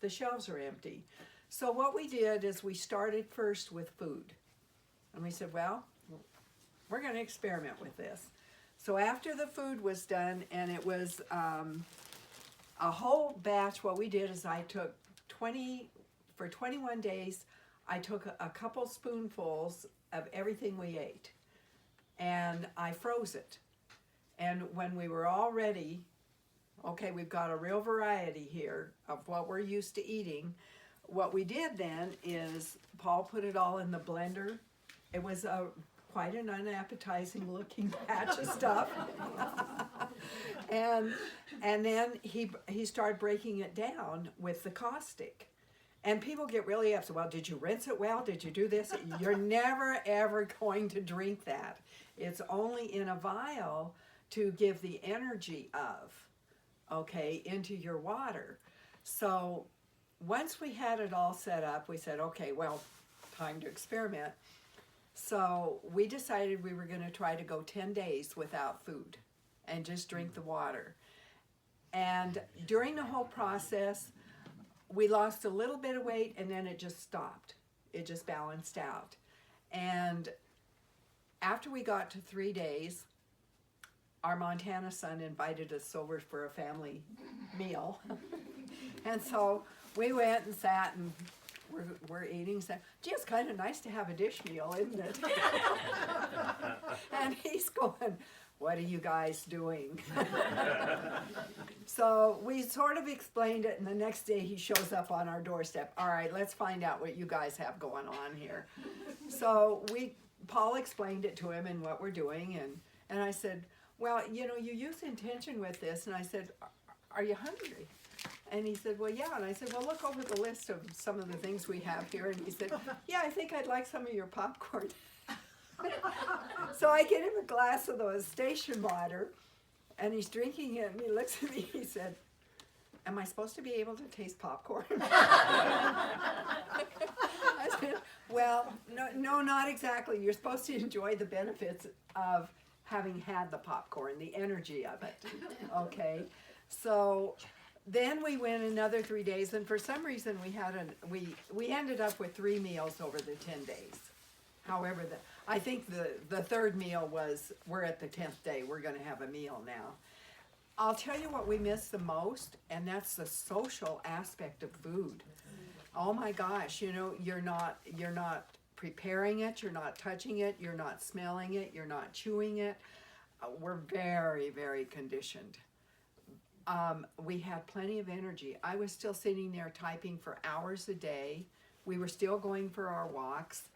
the shelves are empty? So what we did is we started first with food. And we said, well, we're going to experiment with this. So after the food was done, and it was a whole batch, what we did is I took 21 days, I took a couple spoonfuls of everything we ate. And I froze it. And when we were all ready, okay, we've got a real variety here of what we're used to eating. What we did then is Paul put it all in the blender. It was quite an unappetizing looking batch of stuff. and then he started breaking it down with the caustic. And people get really upset. Well, did you rinse it well? Did you do this? You're never, ever going to drink that. It's only in a vial to give the energy of, okay, into your water. So once we had it all set up, we said, okay, well, time to experiment. So we decided we were going to try to go 10 days without food and just drink the water. And during the whole process, we lost a little bit of weight, and then it just stopped. It just balanced out. And after we got to 3 days, our Montana son invited us over for a family meal. And so we went and sat, and we're eating. So, gee, it's kind of nice to have a dish meal, isn't it? And he's going, what are you guys doing? So we sort of explained it, and the next day he shows up on our doorstep. All right, let's find out what you guys have going on here. So Paul explained it to him and what we're doing, and I said, well, you know, you use intention with this, and I said, are you hungry? And he said, well, yeah. And I said, well, look over the list of some of the things we have here. And he said, yeah, I think I'd like some of your popcorn. So I get him a glass of the station water, and he's drinking it, and he looks at me, he said, am I supposed to be able to taste popcorn? I said, well, no, not exactly. You're supposed to enjoy the benefits of having had the popcorn, the energy of it, okay? So then we went another 3 days, and for some reason we ended up with 3 meals over the 10 days. However, I think the third meal was, we're at the 10th day, we're gonna have a meal now. I'll tell you what we miss the most, and that's the social aspect of food. Oh my gosh, you know, you're not preparing it, you're not touching it, you're not smelling it, you're not chewing it. We're very, very conditioned. We had plenty of energy. I was still sitting there typing for hours a day. We were still going for our walks.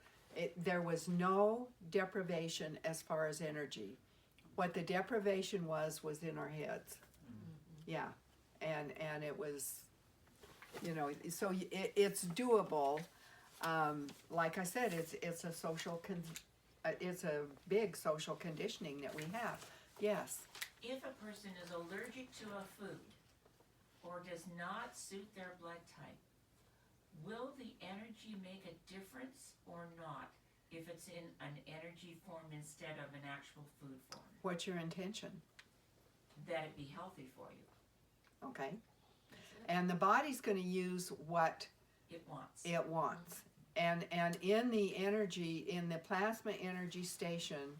There was no deprivation as far as energy. What the deprivation was in our heads. Yeah, and it was, you know, so it's doable. Like I said, it's a social it's a big social conditioning that we have. Yes. If a person is allergic to a food or does not suit their blood type, will the energy make a difference or not if it's in an energy form instead of an actual food form? What's your intention? That it be healthy for you. Okay. And the body's going to use what It wants. it wants. And in the energy, in the plasma energy station,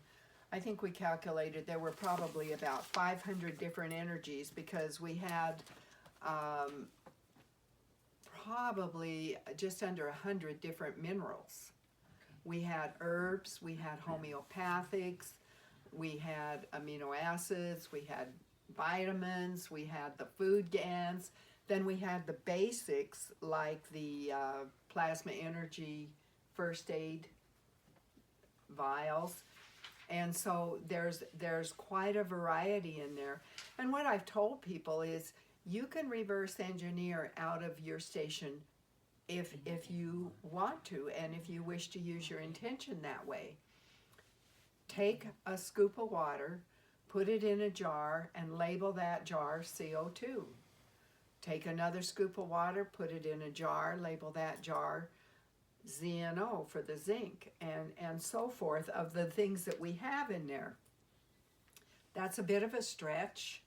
I think we calculated there were probably about 500 different energies, because we had probably just under 100 different minerals. We had herbs, we had homeopathics, we had amino acids, we had vitamins, we had the food GANs, then we had the basics like the plasma energy first aid vials. And so there's quite a variety in there. And what I've told people is you can reverse engineer out of your station if you want to, and if you wish to use your intention that way. Take a scoop of water, put it in a jar, and label that jar CO2. Take another scoop of water, put it in a jar, label that jar ZNO for the zinc, and so forth, of the things that we have in there. That's a bit of a stretch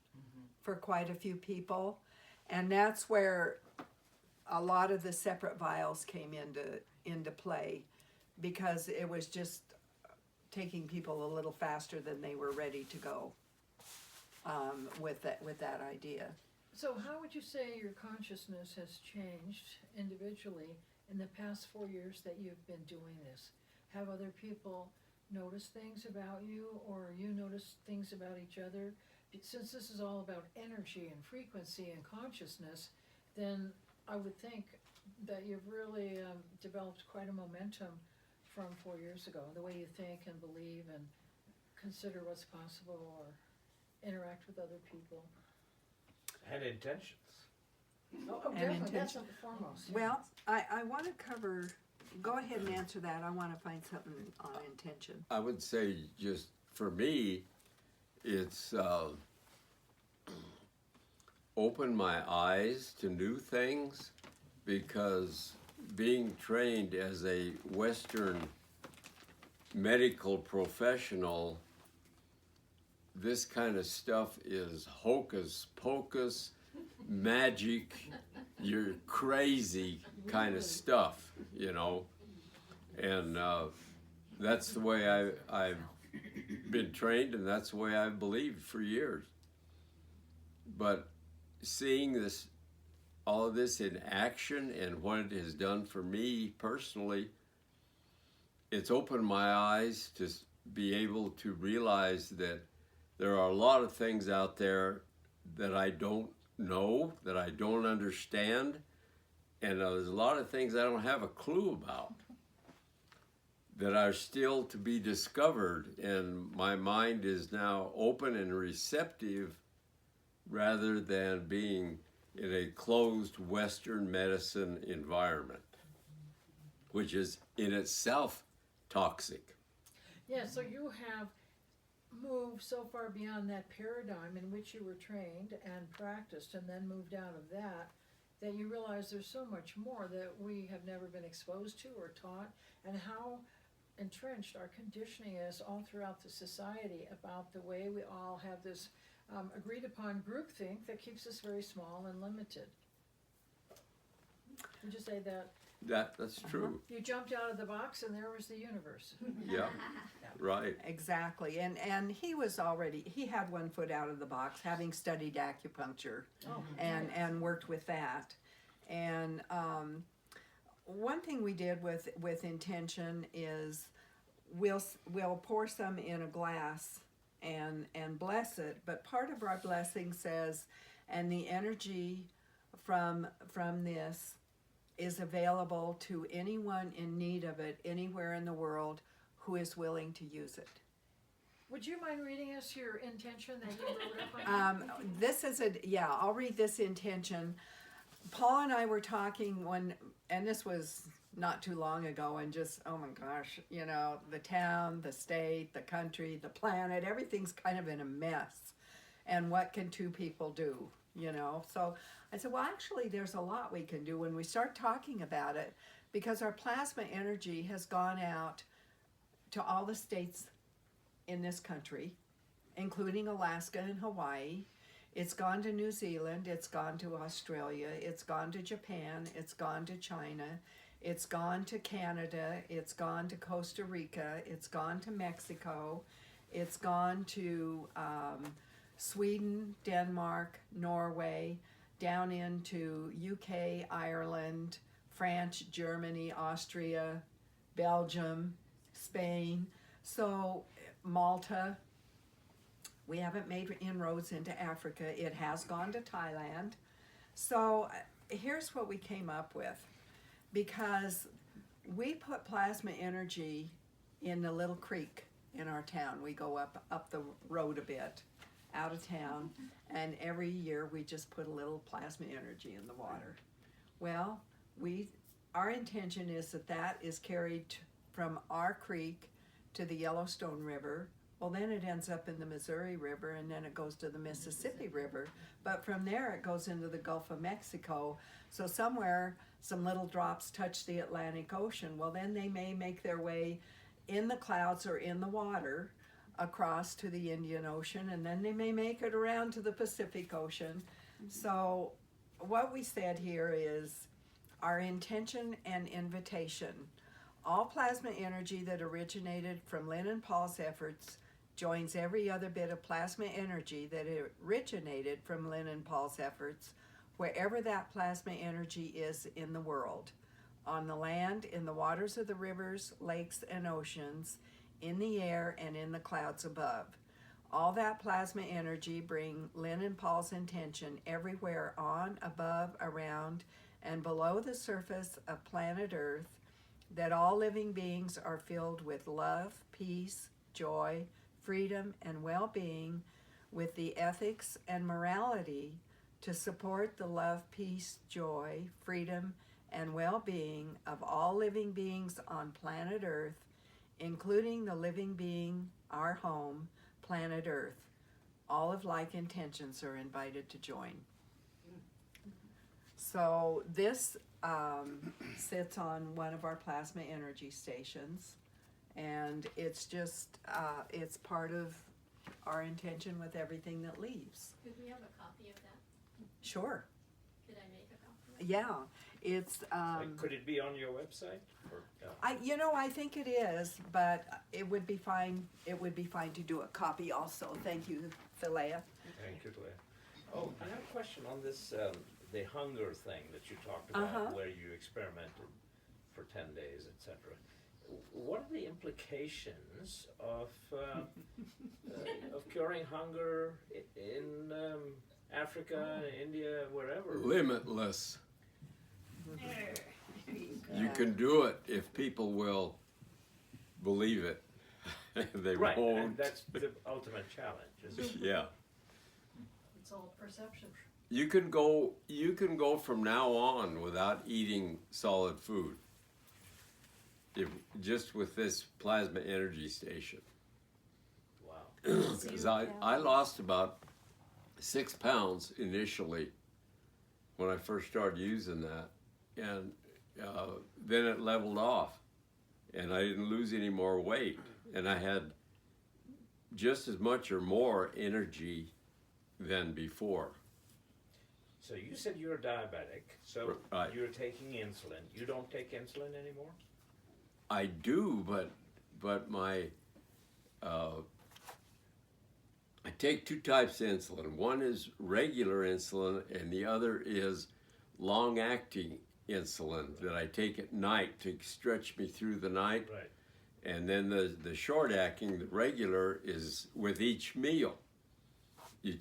for quite a few people, and that's where a lot of the separate vials came into play, because it was just taking people a little faster than they were ready to go with that idea. So how would you say your consciousness has changed individually in the past 4 years that you've been doing this? Have other people noticed things about you, or you noticed things about each other? Since this is all about energy and frequency and consciousness, then I would think that you've really developed quite a momentum from 4 years ago, the way you think and believe and consider what's possible or interact with other people. And intentions. Oh, And definitely, that's intention. the foremost. yeah. Well, I want to cover, go ahead and answer that. I want to find something on intention. I would say, just for me, it's opened my eyes to new things, because being trained as a Western medical professional, this kind of stuff is hocus pocus, magic, you're crazy kind of stuff, you know. And that's the way I've been trained, and that's the way I've believed for years. But seeing this, all of this in action, and what it has done for me personally, it's opened my eyes to be able to realize that there are a lot of things out there that I don't know, that I don't understand, and there's a lot of things I don't have a clue about that are still to be discovered, and my mind is now open and receptive rather than being in a closed Western medicine environment, which is in itself toxic. Yeah, so you have moved so far beyond that paradigm in which you were trained and practiced, and then moved out of that, that you realize there's so much more that we have never been exposed to or taught, and how entrenched our conditioning is all throughout the society about the way we all have this agreed upon groupthink that keeps us very small and limited. Would you say that? That's true. You jumped out of the box and there was the universe. Yeah, right. Exactly, and he was already, he had one foot out of the box, having studied acupuncture and worked with that. And one thing we did with intention is we'll pour some in a glass and bless it, but part of our blessing says, and the energy from this is available to anyone in need of it anywhere in the world who is willing to use it. Would you mind reading us your intention that you wrote up? This is I'll read this intention. Paul and I were talking and this was not too long ago, and just, oh my gosh, you know, the town, the state, the country, the planet, everything's kind of in a mess. And what can two people do, you know? So I said, well, actually, there's a lot we can do when we start talking about it, because our plasma energy has gone out to all the states in this country, including Alaska and Hawaii. It's gone to New Zealand, it's gone to Australia, it's gone to Japan, it's gone to China, it's gone to Canada, it's gone to Costa Rica, it's gone to Mexico, it's gone to Sweden, Denmark, Norway, down into UK, Ireland, France, Germany, Austria, Belgium, Spain, so Malta. We haven't made inroads into Africa. It has gone to Thailand. So here's what we came up with. Because we put plasma energy in a little creek in our town. We go up the road a bit out of town, and every year we just put a little plasma energy in the water. Well, our intention is that is carried from our creek to the Yellowstone River. Well, then it ends up in the Missouri River, and then it goes to the Mississippi River. But from there, it goes into the Gulf of Mexico. So somewhere, some little drops touch the Atlantic Ocean. Well, then they may make their way in the clouds or in the water across to the Indian Ocean, and then they may make it around to the Pacific Ocean. So what we said here is our intention and invitation. All plasma energy that originated from Lynn and Paul's efforts joins every other bit of plasma energy that originated from Lynn and Paul's efforts, wherever that plasma energy is in the world, on the land, in the waters of the rivers, lakes, and oceans, in the air, and in the clouds above. All that plasma energy bring Lynn and Paul's intention everywhere on, above, around, and below the surface of planet Earth, that all living beings are filled with love, peace, joy, freedom, and well-being, with the ethics and morality to support the love, peace, joy, freedom, and well-being of all living beings on planet Earth, including the living being, our home, planet Earth. All of like intentions are invited to join. So this sits on one of our plasma energy stations, and it's just, it's part of our intention with everything that leaves. Could we have a copy of that? Sure. Could I make a copy? Yeah, it's, Could it be on your website? Or, I think it is, but it would be fine to do a copy also. Thank you, Philea. Thank you, Claire. Oh, I have a question on this, the hunger thing that you talked about, where you experimented for 10 days, etc. What are the implications of curing hunger in Africa, India, wherever? Limitless. You can do it if people will believe it. They Right, won't. and that's the ultimate challenge, isn't it? Yeah. It's all perception. You can go from now on without eating solid food. Just with this plasma energy station. Wow. Because I lost about 6 pounds initially when I first started using that, and then it leveled off, and I didn't lose any more weight, and I had just as much or more energy than before. So you said you're diabetic, so Right. you're taking insulin. You don't take insulin anymore? I do, but my I take 2 types of insulin. One is regular insulin, and the other is long-acting insulin that I take at night to stretch me through the night. Right. And then the short-acting, the regular, is with each meal. You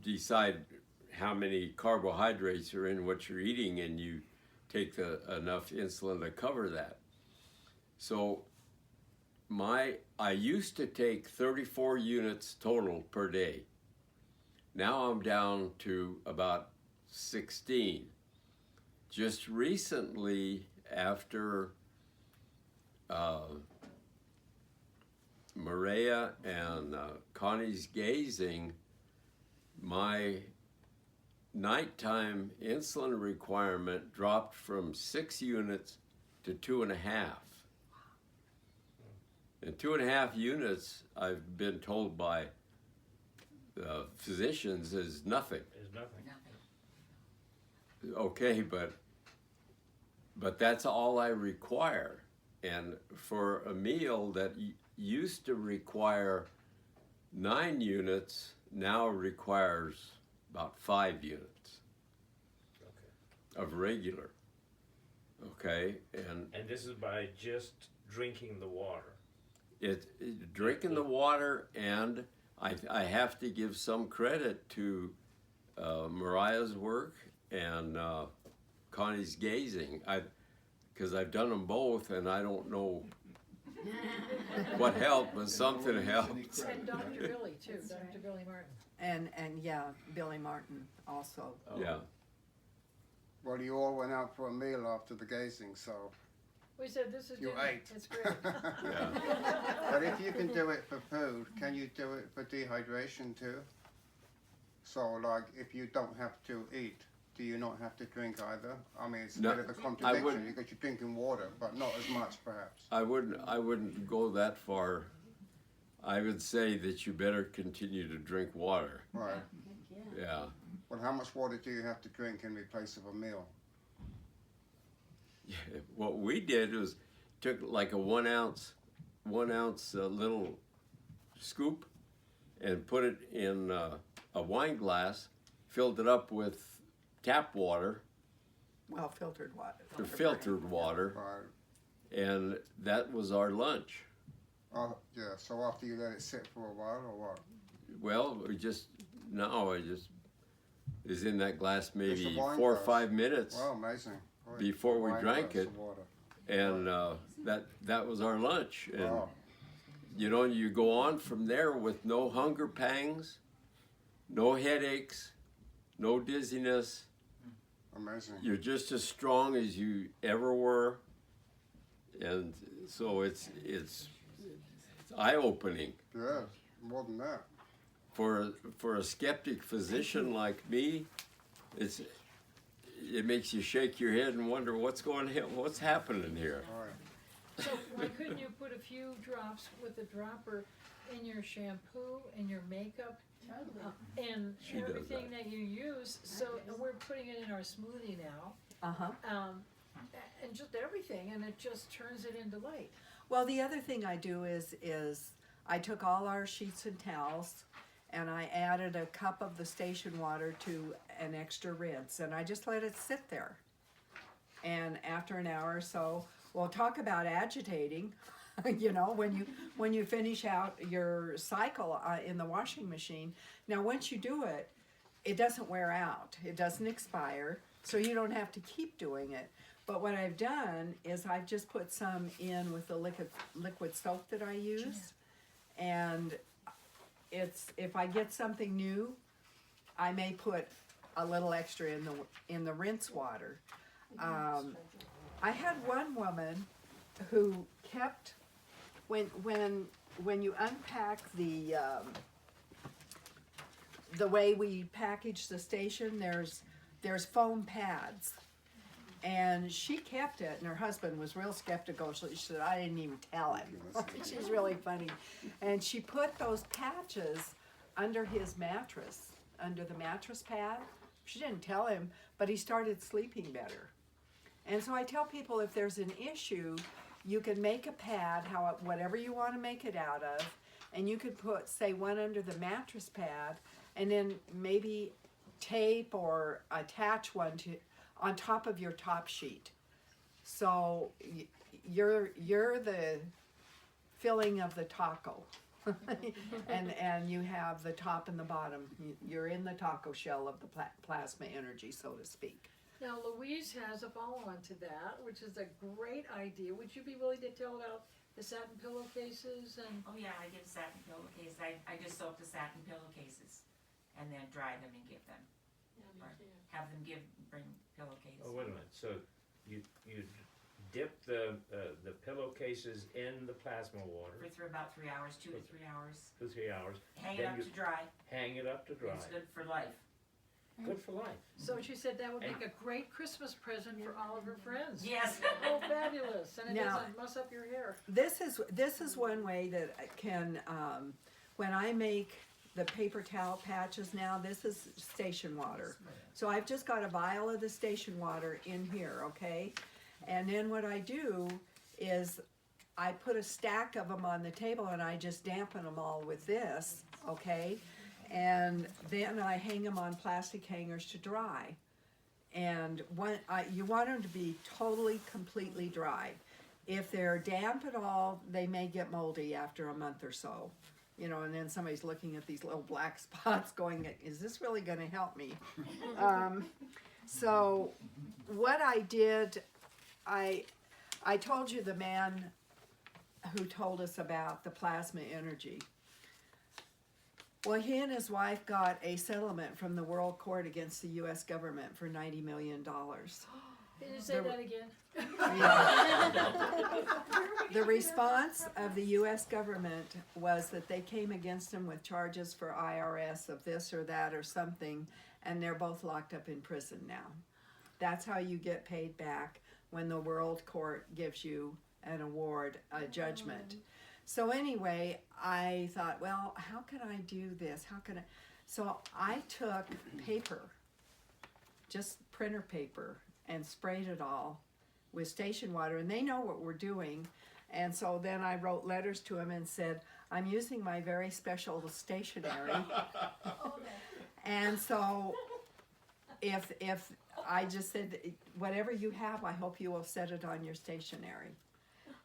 decide how many carbohydrates are in what you're eating, and you take enough insulin to cover that. So I used to take 34 units total per day. Now I'm down to about 16. Just recently, after Maria and Connie's gazing, my nighttime insulin requirement dropped from 6 units to 2.5. And 2.5 units, I've been told by physicians, is nothing. There's nothing. Okay, but that's all I require. And for a meal that used to require 9 units, now requires about 5 units. of regular. Okay, And this is by just drinking the water. Drinking the water, and I have to give some credit to Mariah's work and Connie's gazing. Because I've done them both, and I don't know what helped, but something helped. And Dr. Billy too, Dr. Billy Martin. And yeah, Billy Martin also. Yeah. Well, you all went out for a meal after the gazing, so. We said, this is You dinner, ate. it's great. But if you can do it for food, can you do it for dehydration too? So, like, if you don't have to eat, do you not have to drink either? I mean, it's a No, bit of a I contradiction wouldn't. because you're drinking water, but not as much, perhaps. I wouldn't go that far. I would say that you better continue to drink water. Right. Yeah. Well, how much water do you have to drink in place of a meal? Yeah, what we did was took like a 1 ounce little scoop and put it in a wine glass, filled it up with tap water, Well, filtered water. or filtered water, Right. and that was our lunch. Yeah, so after you let it sit for a while, or what? Well, I was in that glass maybe Just a wine 4 or glass. 5 minutes, Well, amazing. Right. Before we Wine drank glass it. of water. and that was our lunch. And Wow. you know, you go on from there with no hunger pangs, no headaches, no dizziness. Amazing. You're just as strong as you ever were, and so it's eye-opening Yeah, more than that. for a skeptic physician like me. It makes you shake your head and wonder what's happening here. All right. So why couldn't you put a few drops with a dropper in your shampoo, in your makeup, and She does everything that. that you use? So we're putting it in our smoothie now, Uh-huh. and just everything, and it just turns it into light. Well, the other thing I do is I took all our sheets and towels and I added a cup of the station water to an extra rinse, and I just let it sit there. And after an hour or so, well, talk about agitating, you know, when you finish out your cycle in the washing machine. Now, once you do it, it doesn't wear out. It doesn't expire, so you don't have to keep doing it. But what I've done is I've just put some in with the liquid soap that I use, and if I get something new, I may put a little extra in the rinse water. I had one woman who kept when you unpack the way we package the station, there's foam pads. And she kept it, and her husband was real skeptical. She said, I didn't even tell him. She's really funny. And she put those patches under his mattress, under the mattress pad. She didn't tell him, but he started sleeping better. And so I tell people, if there's an issue, you can make a pad, whatever you want to make it out of, and you could put, say, one under the mattress pad, and then maybe tape or attach one on top of your top sheet. So you're the filling of the taco. and you have the top and the bottom. You're in the taco shell of the plasma energy, so to speak. Now Louise has a follow-on to that, which is a great idea. Would you be willing to tell about the satin pillowcases and? Oh yeah, I give satin pillowcases. I just soak the satin pillowcases and then dry them and give them. Or have them bring pillowcases. Oh, wait a minute, so you dip the pillowcases in the plasma water For about 3 hours, 2 to 3 hours. for 3 hours, Hang it Then up you- to dry. hang it up to dry. It's good for life. Good for life. So she said that would make a great Christmas present for all of her friends. Yes. Oh, fabulous, and it Now- doesn't mess up your hair. This is one way that I can, when I make the paper towel patches now, this is station water. So I've just got a vial of the station water in here, okay? And then what I do is I put a stack of them on the table and I just dampen them all with this, okay? And then I hang them on plastic hangers to dry. And you want them to be totally, completely dry. If they're damp at all, they may get moldy after a month or so. You know, and then somebody's looking at these little black spots going, is this really going to help me? So what I did, I told you the man who told us about the plasma energy. Well, he and his wife got a settlement from the World Court against the U.S. government for $90 million. Can you say that again? The response of the U.S. government was that they came against them with charges for IRS of this or that or something, and they're both locked up in prison now. That's how you get paid back when the World Court gives you an award, a judgment. So anyway, I thought, well, how can I do this? How can I? So I took paper, just printer paper, and sprayed it all with station water, and they know what we're doing. And so then I wrote letters to them and said, I'm using my very special stationery. And so if I just said, whatever you have, I hope you will set it on your stationery.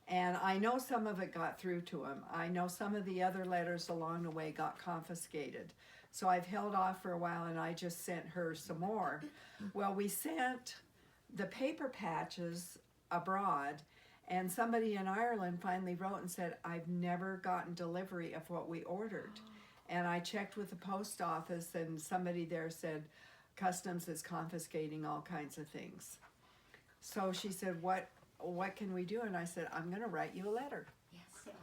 And I know some of it got through to him. I know some of the other letters along the way got confiscated. So I've held off for a while, and I just sent her some more. Well, we sent the paper patches abroad, and somebody in Ireland finally wrote and said, I've never gotten delivery of what we ordered. And I checked with the post office, and somebody there said, Customs is confiscating all kinds of things. So she said, what can we do? And I said, I'm going to write you a letter. Yes.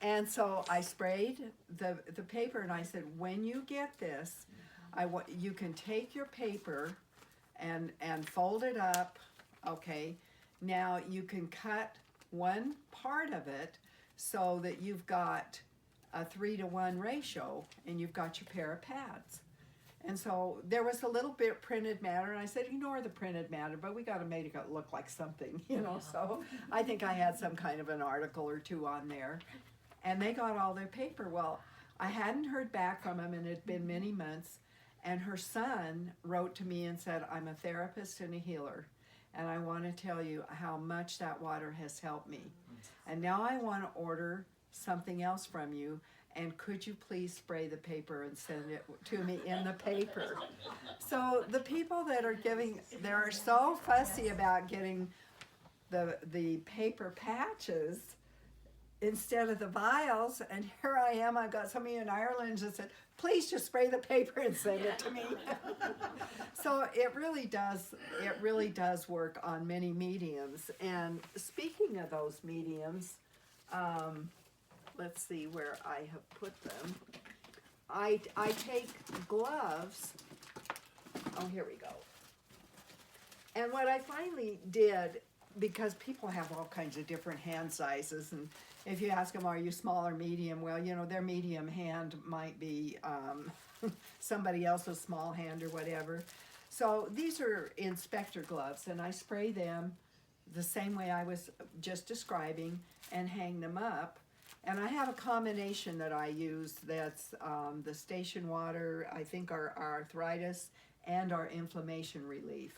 And so I sprayed the paper, and I said, when you get this, you can take your paper and fold it up. Okay. Now you can cut one part of it so that you've got a 3-to-1 ratio, and you've got your pair of pads. And so there was a little bit printed matter, and I said, ignore the printed matter, but we got to make it look like something, you know. So I think I had some kind of an article or two on there. And they got all their paper. Well, I hadn't heard back from them, and it had been many months. And her son wrote to me and said, I'm a therapist and a healer, and I want to tell you how much that water has helped me. And now I want to order something else from you. And could you please spray the paper and send it to me in the paper? So the people that are giving, they're so fussy about getting the paper patches instead of the vials. And here I am, I've got somebody in Ireland that said, please just spray the paper and send it to me. So it really does work on many mediums. And speaking of those mediums, let's see where I have put them. I take gloves. Oh, here we go. And what I finally did, because people have all kinds of different hand sizes, and if you ask them, are you small or medium? Well, you know, their medium hand might be somebody else's small hand or whatever. So these are inspector gloves, and I spray them the same way I was just describing and hang them up. And I have a combination that I use that's the station water, I think our arthritis and our inflammation relief.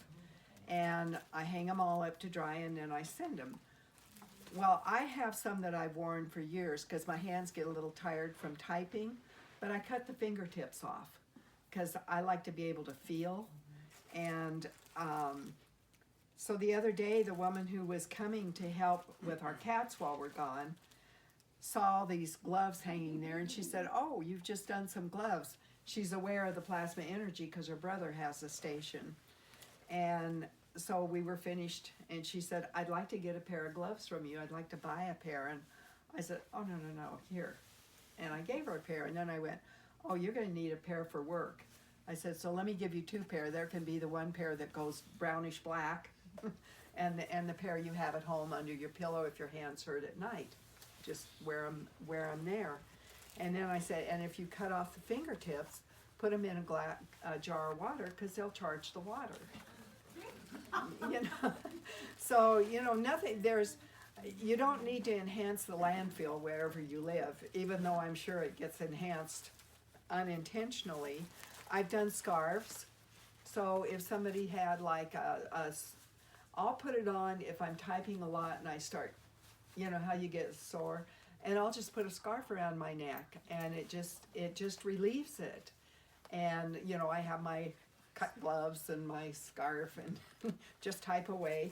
And I hang them all up to dry, and then I send them. Well, I have some that I've worn for years because my hands get a little tired from typing, but I cut the fingertips off because I like to be able to feel. And so the other day, the woman who was coming to help with our cats while we're gone saw these gloves hanging there, and she said, oh, you've just done some gloves. She's aware of the plasma energy because her brother has a station. And so we were finished, and she said, I'd like to get a pair of gloves from you. I'd like to buy a pair. And I said, oh, no, here. And I gave her a pair, and then I went, oh, you're going to need a pair for work. I said, so let me give you 2 pair. There can be the one pair that goes brownish black and the pair you have at home under your pillow if your hands hurt at night. Just wear them there. And then I said, and if you cut off the fingertips, put them in a jar of water because they'll charge the water. You know, so, you know, you don't need to enhance the landfill wherever you live, even though I'm sure it gets enhanced unintentionally. I've done scarves, So if somebody had like I'll put it on if I'm typing a lot and I start, you know how you get sore, and I'll just put a scarf around my neck, and it just relieves it. And you know, I have my cut gloves and my scarf and just type away.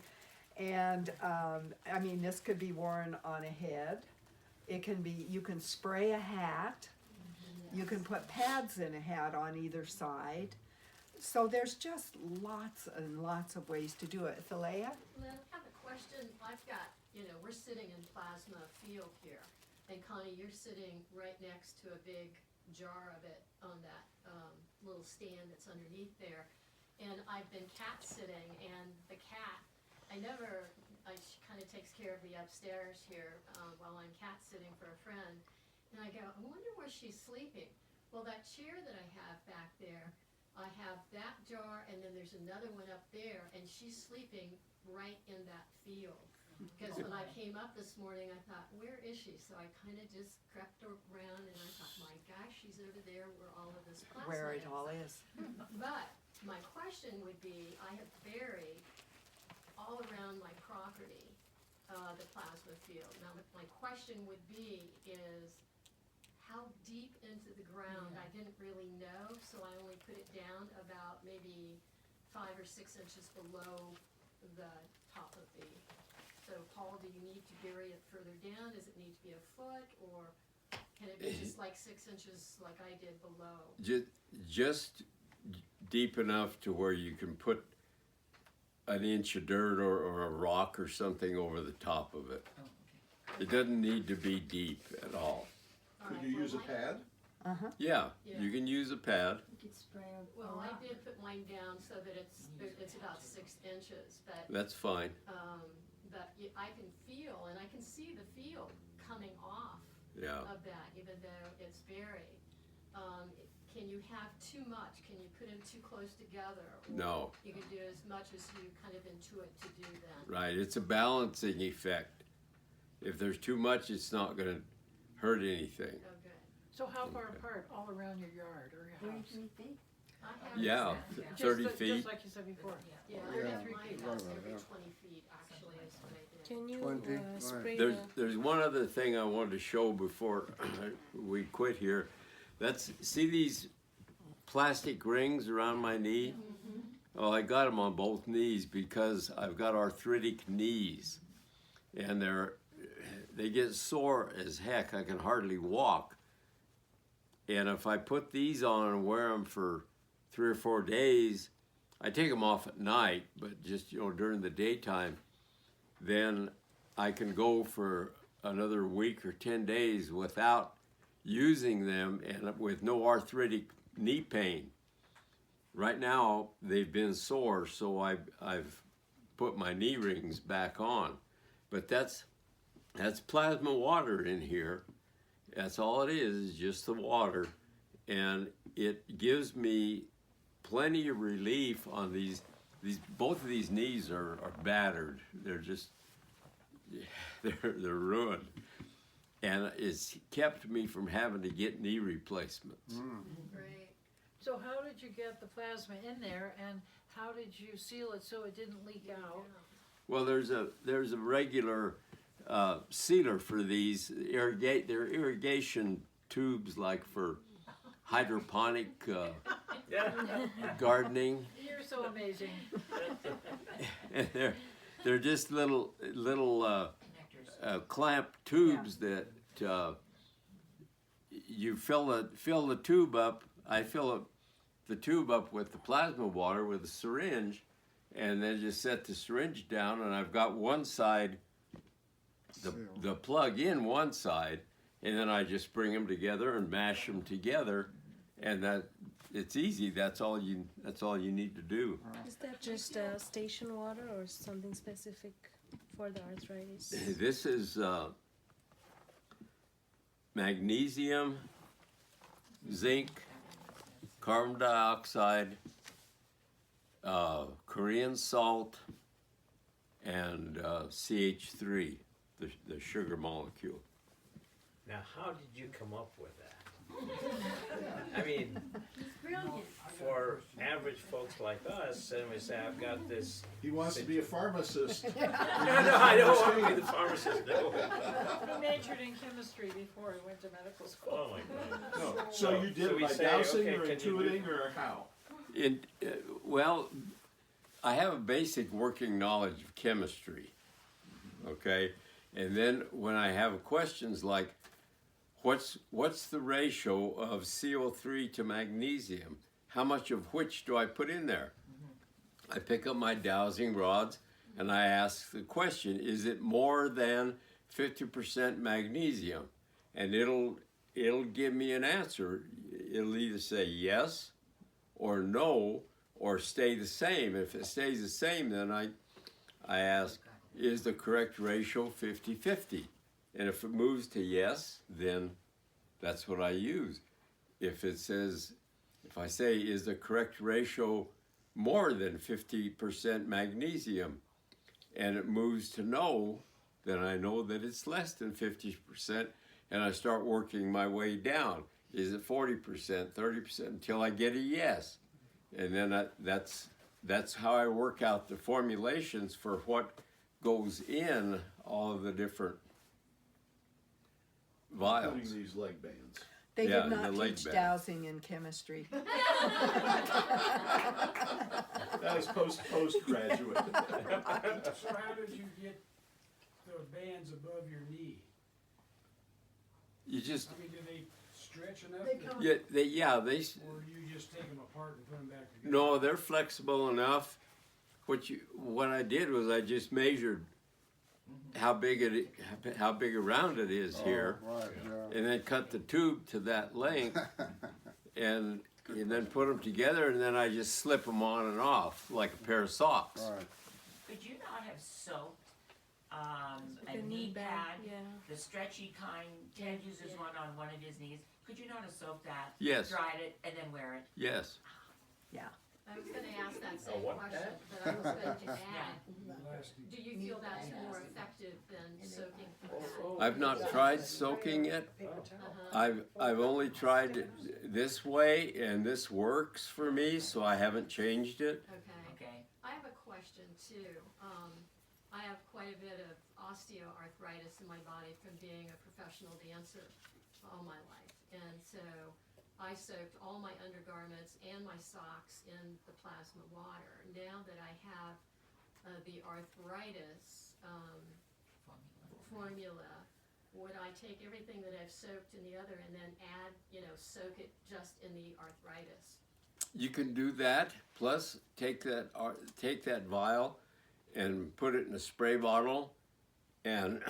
And I mean, this could be worn on a head. It can be, you can spray a hat. You can put pads in a hat on either side. So there's just lots and lots of ways to do it. Philea? Lynn, I have a question. I've got, we're sitting in plasma field here, and Connie, you're sitting right next to a big jar of it on that little stand that's underneath there. And I've been cat sitting, and the cat, she kind of takes care of me upstairs here while I'm cat sitting for a friend. And I go, I wonder where she's sleeping. Well, that chair that I have back there, I have that jar, and then there's another one up there, and she's sleeping right in that field. Because when I came up this morning, I thought, where is she? So I kind of just crept around, and I thought, my gosh, she's over there where all of this plasma Where it is. all is. But my question would be, I have buried all around my property the plasma field. Now, my question would be is, how deep into the ground? I didn't really know, so I only put it down about maybe 5 or 6 inches below the top of the. So, Paul, do you need to bury it further down? Does it need to be a foot, or can it be just like 6 inches like I did below? Just deep enough to where you can put an inch of dirt or a rock or something over the top of it. It doesn't need to be deep at all. Could you use a pad? Yeah, Yeah. you can use a pad. You could spray a Well, I rock. did put mine down so that it's about 6 inches, but That's fine. I can feel and I can see the field coming off Yeah. of that, even though it's buried. Can you have too much? Can you put them too close together? Or No. you can do as much as you kind of intuit to do then. Right, it's a balancing effect. If there's too much, it's not going to hurt anything. Okay. So how far apart all around your yard or your house? 33 feet. I have Yeah, Just 30 Just feet. like you said before. Yeah, Yeah. I have my house Right, every yeah. 20 feet actually is what I did. Can you 20, right. spray There's one other thing I wanted to show before we quit here. See these plastic rings around my knee? Oh, I got them on both knees because I've got arthritic knees, and they get sore as heck. I can hardly walk. And if I put these on and wear them for 3 or 4 days, I take them off at night, but just during the daytime, then I can go for another week or 10 days without using them and with no arthritic knee pain. Right now they've been sore, so I've put my knee rings back on, but that's plasma water in here. That's all it is just the water, and it gives me plenty of relief on these. Both of these knees are battered. They're just they're ruined, and it's kept me from having to get knee replacements. Great. So how did you get the plasma in there, and how did you seal it so it didn't leak out? Well, there's a regular sealer for these. They're irrigation tubes, like for hydroponic gardening, You're so amazing. and they're just little Connectors. clamp tubes that you fill the tube up. I fill the tube up with the plasma water with a syringe, and then just set the syringe down, and I've got one side, the plug in one side, and then I just bring them together and mash them together, and it's easy. That's all you need to do. Is that just station water or something specific for the arthritis? This is magnesium, zinc, carbon dioxide, Korean salt, and CH3, the sugar molecule. Now, how did you come up with that? I mean, He's brilliant. for average folks like us, and we say, I've got this. He wants to be a pharmacist. No, I don't want to be the pharmacist. No. He majored in chemistry before he went to medical school. Oh my God. No. So you did So it we by say, dousing okay, or can you do- intuiting or how? Well, I have a basic working knowledge of chemistry, okay? And then when I have questions like, what's the ratio of CO3 to magnesium? How much of which do I put in there? I pick up my dowsing rods and I ask the question, is it more than 50% magnesium? And it'll give me an answer. It'll either say yes or no, or stay the same. If it stays the same, then I ask, is the correct ratio 50-50? And if it moves to yes, then that's what I use. If it says, if I say, is the correct ratio more than 50% magnesium, and it moves to no, then I know that it's less than 50%, and I start working my way down. Is it 40%, 30%, until I get a yes? And then that's how I work out the formulations for what goes in all of the different vials. Including these leg bands. They Yeah, did not the leg teach band. dowsing in chemistry. That is postgraduate. So how did you get the bands above your knee? You just, I mean, do they stretch enough? They that- come- they Or you just take them apart and put them back together? no, they're flexible enough. What I did was I just measured how big around it is here, Oh, right, yeah. and then cut the tube to that length, and then put them together, and then I just slip them on and off like a pair of socks. Right. Could you not have soaked, Like a a knee knee bag, pad, yeah. the stretchy kind, Ted uses Yeah. one on one of his knees, could you not have soaked that? Yes. Dried it, and then wear it? Yes. I was gonna ask that same what question, but I was going to add, Elastic. do you feel that's more effective than soaking the pad? I've not tried soaking it. Uh-huh. I've only tried it this way, and this works for me, so I haven't changed it. Okay. Okay. I have a question too. I have quite a bit of osteoarthritis in my body from being a professional dancer all my life. And so I soaked all my undergarments and my socks in the plasma water. Now that I have the arthritis formula, would I take everything that I've soaked in the other and then add, soak it just in the arthritis? You can do that. Plus, take that vial and put it in a spray bottle, and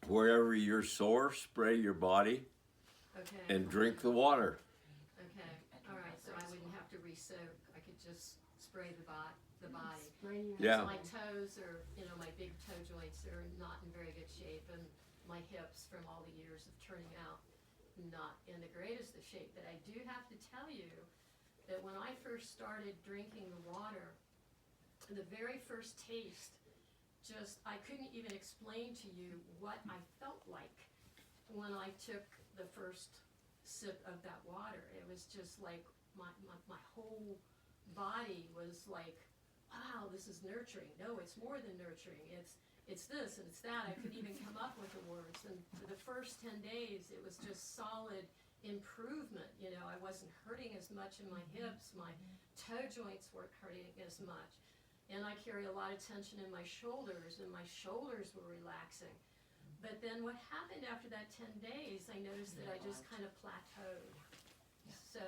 wherever you're sore, spray your body Okay. and drink the water. Okay, all right, so I wouldn't have to re-soak, I could just spray the body. Spray your- Yeah. My toes are, my big toe joints are not in very good shape, and my hips from all the years of turning out not in the greatest of shape. But I do have to tell you that when I first started drinking the water, the very first taste, I couldn't even explain to you what I felt like when I took the first sip of that water. It was just like my whole body was like, wow, this is nurturing. No, it's more than nurturing. It's this and it's that. I couldn't even come up with the words. And for the first 10 days, it was just solid improvement. I wasn't hurting as much in my hips. My toe joints weren't hurting as much. And I carry a lot of tension in my shoulders, and my shoulders were relaxing. But then what happened after that 10 days, I noticed that I just kind of plateaued. So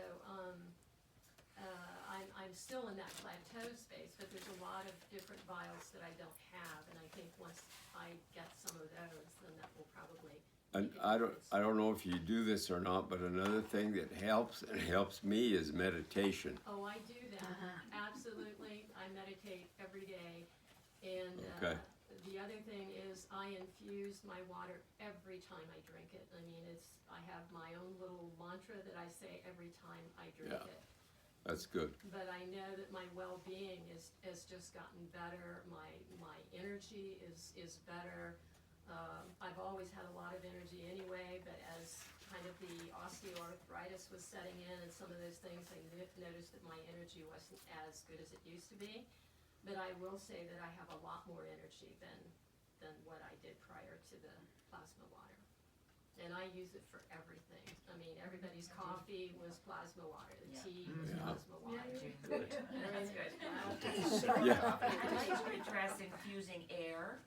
I'm still in that plateau space, but there's a lot of different vials that I don't have, and I think once I get some of those, then that will probably And make a difference. I don't know if you do this or not, but another thing that helps me is meditation. Oh, I do that, absolutely. I meditate every day, and Okay. the other thing is I infuse my water every time I drink it. I mean, I have my own little mantra that I say every time I drink Yeah. it. That's good. But I know that my well-being has just gotten better. My energy is better. I've always had a lot of energy anyway, but as kind of the osteoarthritis was setting in and some of those things, I noticed that my energy wasn't as good as it used to be. But I will say that I have a lot more energy than what I did prior to the plasma water. And I use it for everything. I mean, everybody's coffee was plasma water, the Yeah. tea was plasma water. Good. That's good. Yeah. I'd like to address infusing air.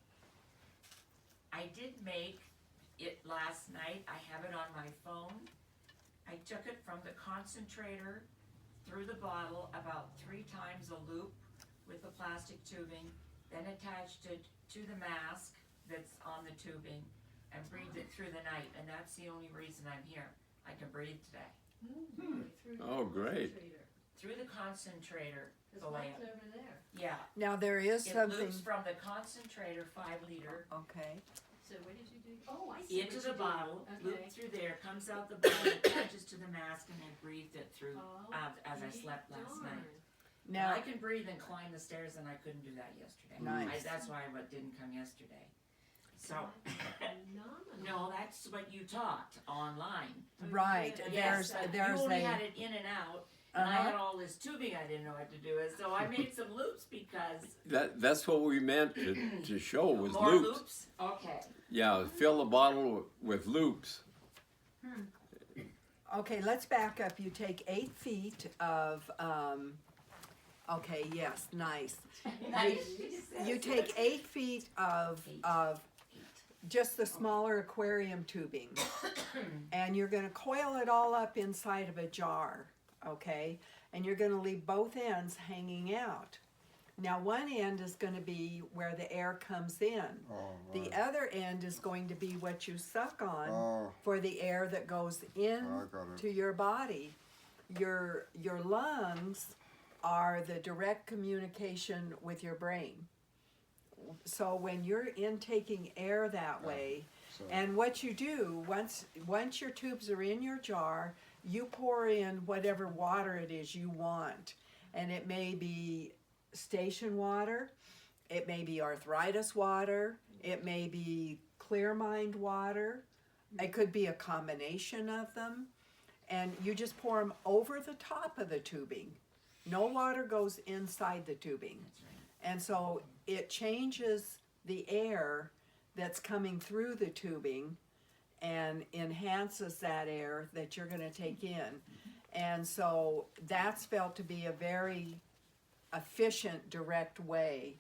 I did make it last night, I have it on my phone. I took it from the concentrator through the bottle about 3 times a loop with the plastic tubing, then attached it to the mask that's on the tubing and breathed it through the night, and that's the only reason I'm here. I can breathe today. Through the Oh, great. concentrator. Through the concentrator, Cause the lamp. mine's over there. Yeah, Now, there is it something, loops from the concentrator 5 liter okay, So what did you do? Oh, I see into what the you did. bottle, Okay. looped through there, comes out the bottle, attaches to the mask, and then breathed it through Oh, as I slept last darn. night. now, I can breathe and climb the stairs, and I couldn't do that yesterday. Nice. That's why I didn't come yesterday. So, Phenomenal. no, that's what you taught online. right, Yes, there's you only a, had it in and out, and I Uh-huh. had all this tubing I didn't know what to do with, so I made some loops because That's what we meant to show was more loops. loops. Okay. Yeah, fill the bottle with loops. okay, let's back up. You take 8 feet of, okay, yes, nice. You take 8 feet of just the smaller aquarium tubing, and you're gonna coil it all up inside of a jar, okay? And you're gonna leave both ends hanging out. Now, one end is gonna be where the air comes in. Oh, The right. other end is going to be what you suck on Oh, for the air that goes in I got it. to your body. Your lungs are the direct communication with your brain. So when you're intaking air that way, So, and what you do, once your tubes are in your jar, you pour in whatever water it is you want. And it may be station water, it may be arthritis water, it may be clear mind water, it could be a combination of them. And you just pour them over the top of the tubing. No water goes inside the tubing. And so it changes the air that's coming through the tubing and enhances that air that you're gonna take in. And so that's felt to be a very efficient, direct way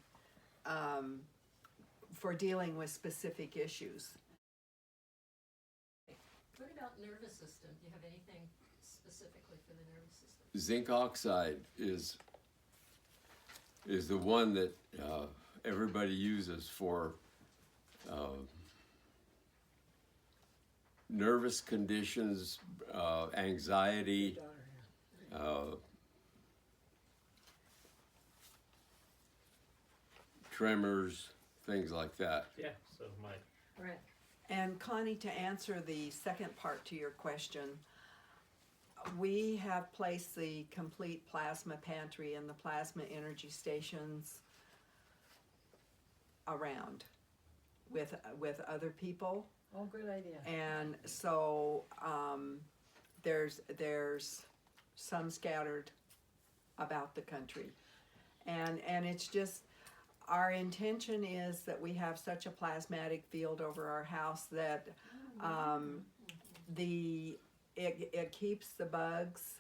for dealing with specific issues. What about nervous system? Do you have anything specifically for the nervous system? Zinc oxide is the one that everybody uses for nervous conditions, anxiety, tremors, things like that. Yeah, so my, Right. And Connie, to answer the second part to your question, we have placed the complete plasma pantry and the plasma energy stations around with other people. Oh, good idea. And so there's some scattered about the country, and it's just our intention is that we have such a plasmatic field over our house that it keeps the bugs.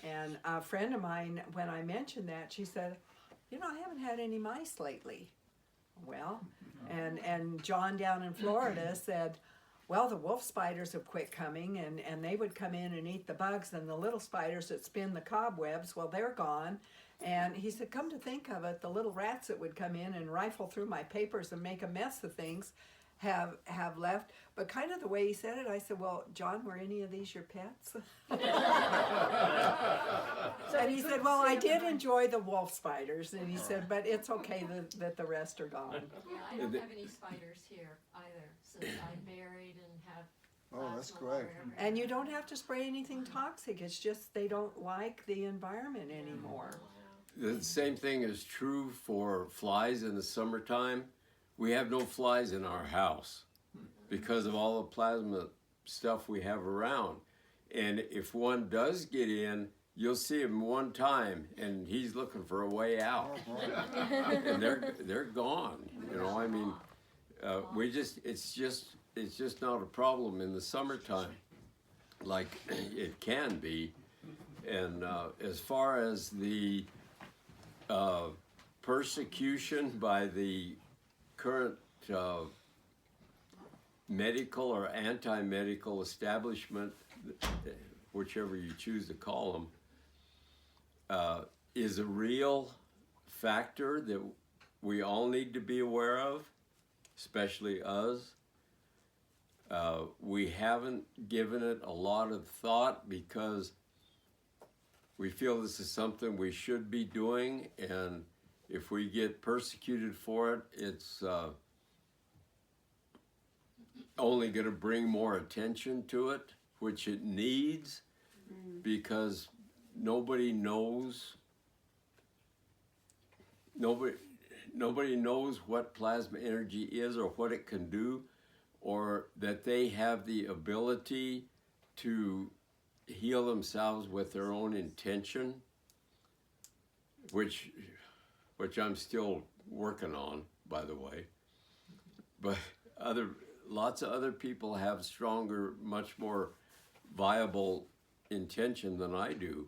And a friend of mine, when I mentioned that, she said, "You know, I haven't had any mice lately." Well, and John down in Florida said, well, the wolf spiders have quit coming, and they would come in and eat the bugs, and the little spiders that spin the cobwebs, well, they're gone. And he said, come to think of it, the little rats that would come in and rifle through my papers and make a mess of things have left. But kind of the way he said it, I said, well, John, were any of these your pets? And he said, well, I did enjoy the wolf spiders. And he said, but it's okay that the rest are gone. Yeah, I don't have any spiders here either, since I'm married and have oh, that's plasma water great. everywhere. And you don't have to spray anything toxic. It's just they don't like the environment anymore. The same thing is true for flies in the summertime. We have no flies in our house because of all the plasma stuff we have around. And if one does get in, you'll see him one time, and he's looking for a way out, and they're gone. You know, I mean, it's just not a problem in the summertime, like it can be. And as far as the persecution by the current medical or anti-medical establishment, whichever you choose to call them, is a real factor that we all need to be aware of, especially us. We haven't given it a lot of thought because we feel this is something we should be doing, and if we get persecuted for it, it's only going to bring more attention to it, which it needs, because nobody knows what plasma energy is or what it can do, or that they have the ability to heal themselves with their own intention, which I'm still working on, by the way. But lots of other people have stronger, much more viable intention than I do.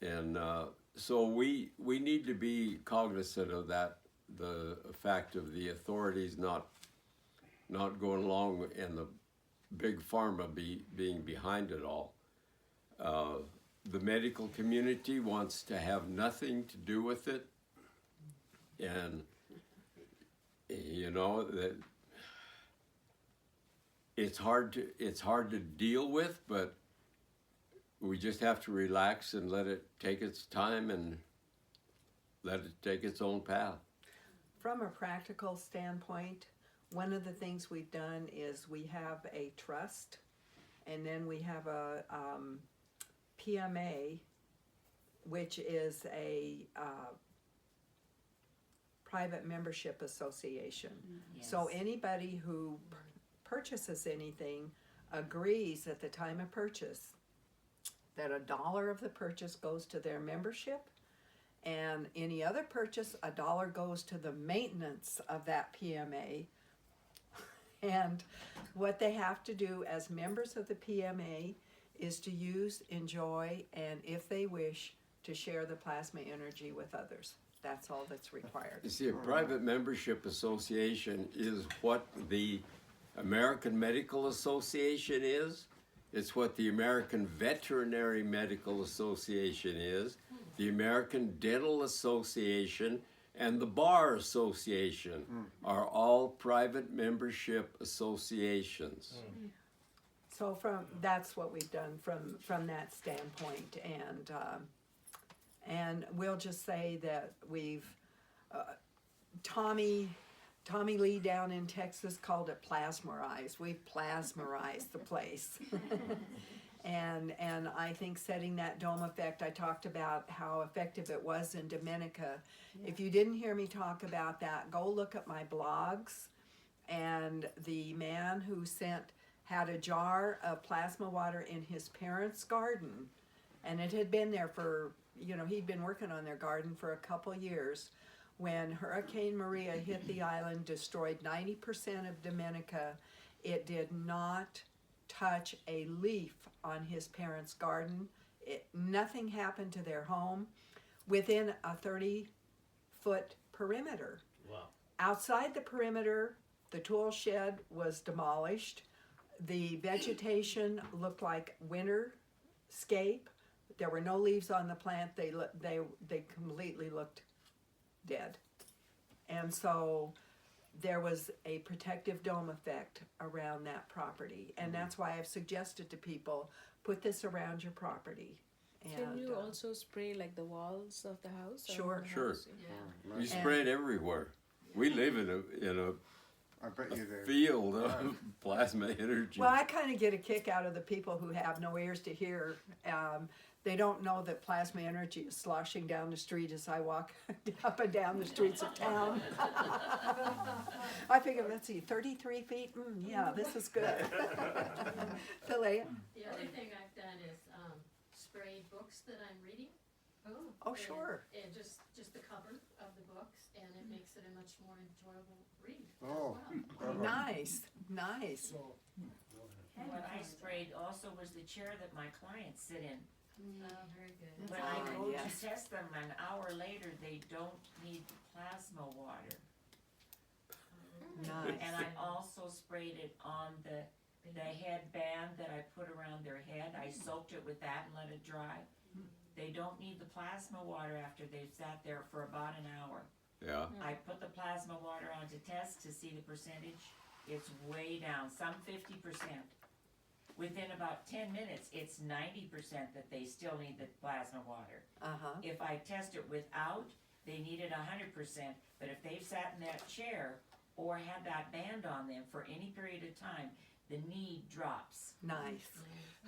And so we need to be cognizant of that, the fact of the authorities not going along and the big pharma being behind it all. The medical community wants to have nothing to do with it, and you know that it's hard to deal with, but we just have to relax and let it take its time and let it take its own path. From a practical standpoint, one of the things we've done is we have a trust, and then we have a PMA, which is a private membership association. Yes. So anybody who purchases anything agrees at the time of purchase that $1 of the purchase goes to their membership, and any other purchase, $1 goes to the maintenance of that PMA. And what they have to do as members of the PMA is to use, enjoy, and if they wish, to share the plasma energy with others. That's all that's required. You see, a private membership association is what the American Medical Association is. It's what the American Veterinary Medical Association is, the American Dental Association, and the Bar Association are all private membership associations. So that's what we've done from that standpoint, and we'll just say that we've Tommy Lee down in Texas called it plasmerized. We've plasmerized the place. And I think setting that dome effect, I talked about how effective it was in Dominica. Yeah. If you didn't hear me talk about that, go look at my blogs. And the man who had a jar of plasma water in his parents' garden, and it had been there for, he'd been working on their garden for a couple years. When Hurricane Maria hit the island, destroyed 90% of Dominica, it did not touch a leaf on his parents' garden. Nothing happened to their home within a 30-foot perimeter. Wow. Outside the perimeter, the tool shed was demolished. The vegetation looked like winterscape. There were no leaves on the plant. They completely looked dead. And so there was a protective dome effect around that property. And that's why I've suggested to people, put this around your property. Can you also spray like the walls of the house? Sure. Sure. Yeah. You spray it everywhere. We live in I bet you do. field of plasma energy. Well, I kind of get a kick out of the people who have no ears to hear. They don't know that plasma energy is sloshing down the street as I walk up and down the streets of town. I figure, let's see, 33 feet? Yeah, this is good. Philea? The other thing I've done is, spray books that I'm reading. Oh, sure. And just the cover of the books, and it makes it a much more enjoyable read as Oh, well. Nice, nice. What I sprayed also was the chair that my clients sit in. Oh, very good. When I fine, go to yes. test them an hour later, they don't need plasma water. Nice. And I also sprayed it on the headband that I put around their head. I soaked it with that and let it dry. They don't need the plasma water after they've sat there for about an hour. Yeah. I put the plasma water on to test to see the percentage. It's way down, some 50%. Within about 10 minutes, it's 90% that they still need the plasma water. Uh-huh. If I test it without, they need it 100%. But if they've sat in that chair or had that band on them for any period of time, the need drops. Nice.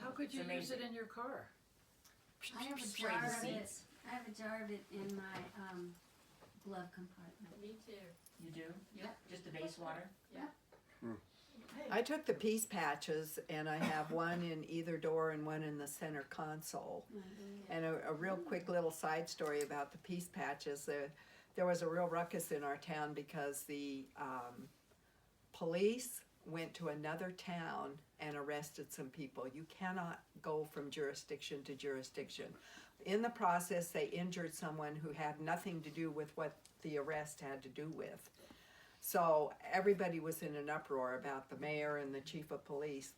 How could you It's use it amazing. in your car? I have a Spray jar the of it, seats. I have a jar of it in my, glove compartment. Me too. You do? Yep. Just the base water? I took the peace patches and I have one in either door and one in the center console. And a real quick little side story about the peace patches. There was a real ruckus in our town because the police went to another town and arrested some people. You cannot go from jurisdiction to jurisdiction. In the process, they injured someone who had nothing to do with what the arrest had to do with. So everybody was in an uproar about the mayor and the chief of police.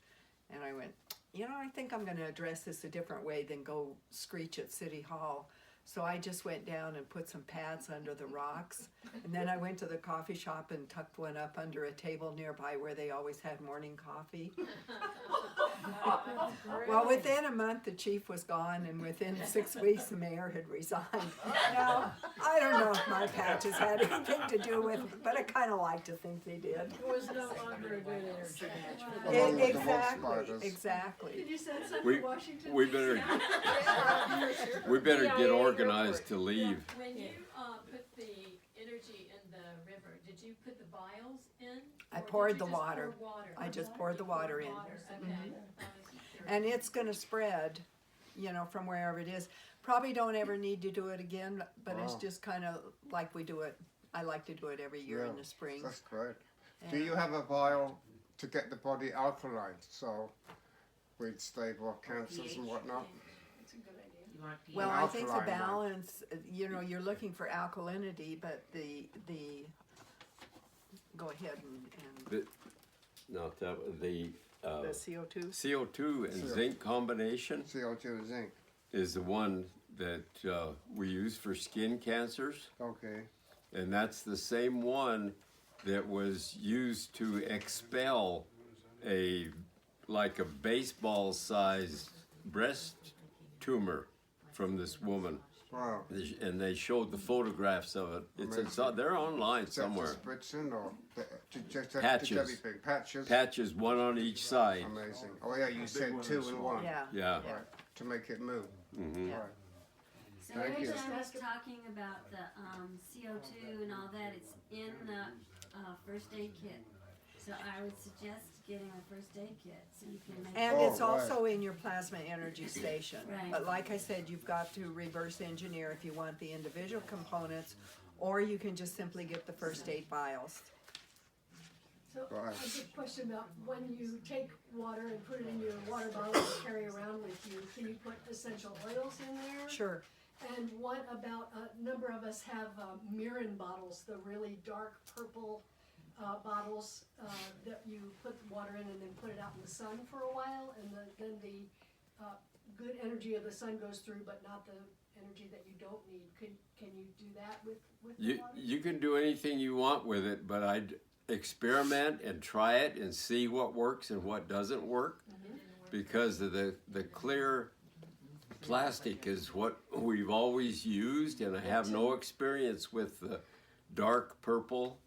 And I went, I think I'm going to address this a different way than go screech at City Hall. So I just went down and put some pads under the rocks. And then I went to the coffee shop and tucked one up under a table nearby where they always had morning coffee. Well, within a month, the chief was gone, and within 6 weeks, the mayor had resigned. Now, I don't know if my patches had anything to do with it, but I kind of like to think they did. It was no longer a good energy match for the Along with the wolf Exactly, spiders. exactly. Did you send some We- to Washington? We better get organized to leave. When you, put the energy in the river, did you put the vials in? I or did poured you the just water. pour water? I just poured the water in. Okay. I was curious. And it's gonna spread, from wherever it is. Probably don't ever need to do it again, but it's Wow. just kind of like we do it. I like to do it every year in Yeah, the spring. That's great. Do you have a vial to get the body alkaline so we'd stable cancers and whatnot? That's a good idea. You want pH? Well, I think the alkaline one. balance, you're looking for alkalinity, but the go ahead and No, the the CO2. CO2 and zinc combination CO2 and zinc. is the one that we use for skin cancers. Okay. And that's the same one that was used to expel a baseball-sized breast tumor from this woman. Wow. And they showed the photographs of it. They're online Is that somewhere. just spritzing or just Patches. everything? Patches? Patches, one on each side. Amazing. Oh yeah, you said one two and a in small. one. Yeah. Yeah. Right. To make it move. Hmm. Yeah. Right. So Thank every you. time I was talking about the CO2 and all that, it's in the first aid kit. So I would suggest getting a first aid kit so you can make And Oh, it's also in your plasma energy station. Right. But like I said, you've got to reverse engineer if you want the individual components, or you can just simply get the first aid vials. So, Right. a good question about when you take water and put it in your water bottle to carry around with you, can you put essential oils in there? Sure. And what about, a number of us have Mirin bottles, the really dark purple bottles that you put the water in and then put it out in the sun for a while, and then the good energy of the sun goes through, but not the energy that you don't need. Can you do that with the water? You can do anything you want with it, but I'd experiment and try it and see what works and what doesn't work, because of the clear plastic is what we've always used, and I have no experience with the dark purple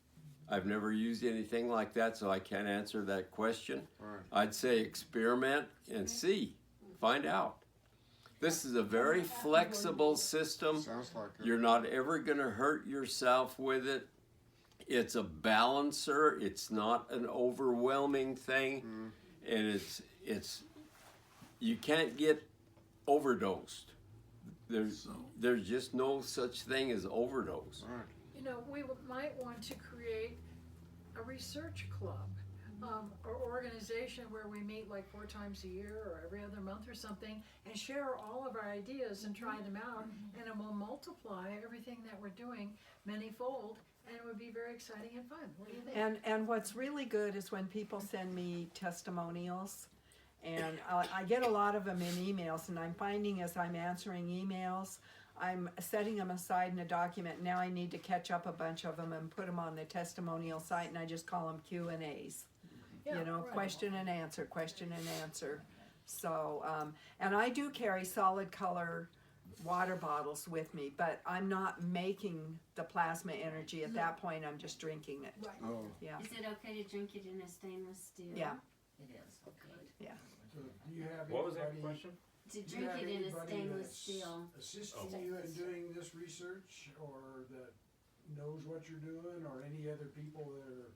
I've never used anything like that, so I can't answer that question. Right. I'd say experiment and see, find out. This is a very flexible system. Sounds like it. You're not ever going to hurt yourself with it. It's a balancer. It's not an overwhelming thing, and it's you can't get overdosed. There's just no such thing as overdose. Right. You know, might want to create a research club, or organization where we meet like 4 times a year or every other month or something, and share all of our ideas and try them out, and it will multiply everything that we're doing manyfold, and it would be very exciting and fun. What do you think? And what's really good is when people send me testimonials, and I get a lot of them in emails, and I'm finding as I'm answering emails, I'm setting them aside in a document. Now I need to catch up a bunch of them and put them on the testimonial site, and I just call them Q&As. Yeah, You know, right. question and answer. So, and I do carry solid color water bottles with me, but I'm not making the plasma energy. At that point, I'm just drinking it. Right. Oh, Yeah. Is it okay to drink it in a stainless steel? Yeah. It is, okay. So do you have What was that anybody- question? To do you drink have it in a anybody stainless that's steel. assisting you in doing this research, or that knows what you're doing, or any other people that are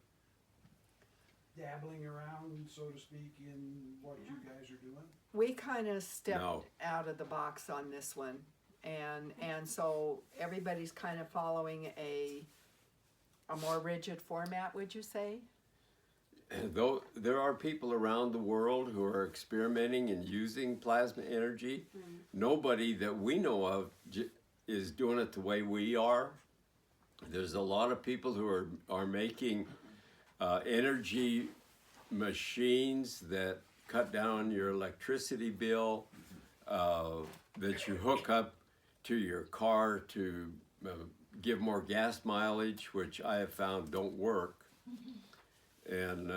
dabbling around, so to speak, in what you guys are doing? We kind of stepped No. out of the box on this one, and so everybody's kind of following a more rigid format. Would you say? Though there are people around the world who are experimenting and using plasma energy, nobody that we know of is doing it the way we are. There's a lot of people who are making energy machines that cut down your electricity bill, that you hook up to your car to give more gas mileage, which I have found don't work. And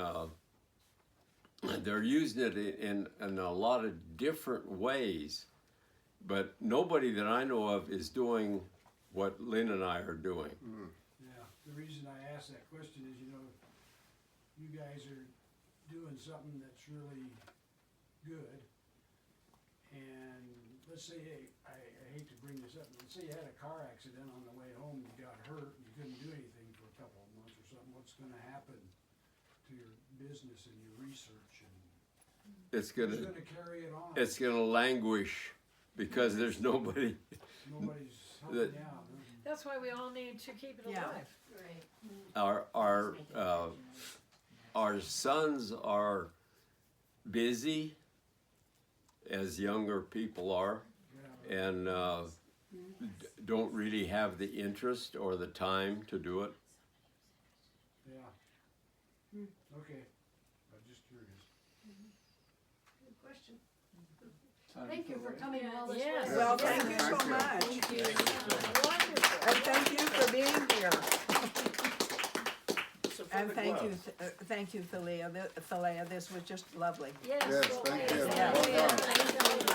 they're using it in a lot of different ways, but nobody that I know of is doing what Lynn and I are doing. Yeah, the reason I asked that question is, you know, you guys are doing something that's really good, and let's say, hey, I hate to bring this up, but let's say you had a car accident on the way home, you got hurt, and you couldn't do anything for a couple of months or something, what's gonna happen to your business and your research, and It's who's gonna gonna carry it on? it's gonna languish because there's nobody. Nobody's helping that- you out, huh? That's why we all need to keep it Yeah. alive. Our sons are busy, as younger people are, Yeah, and don't really have the interest or the time to do it. yeah. Okay, I'm just curious. Good question. Thank you for coming all this way. Yes. Well, Yeah. thank you so Thank you. much, Wonderful. and thank you for being here. So for And the thank you, gloves, thank you, Thalia. This was just lovely. Yes. Yes, thank you. Yeah. Oh, yeah.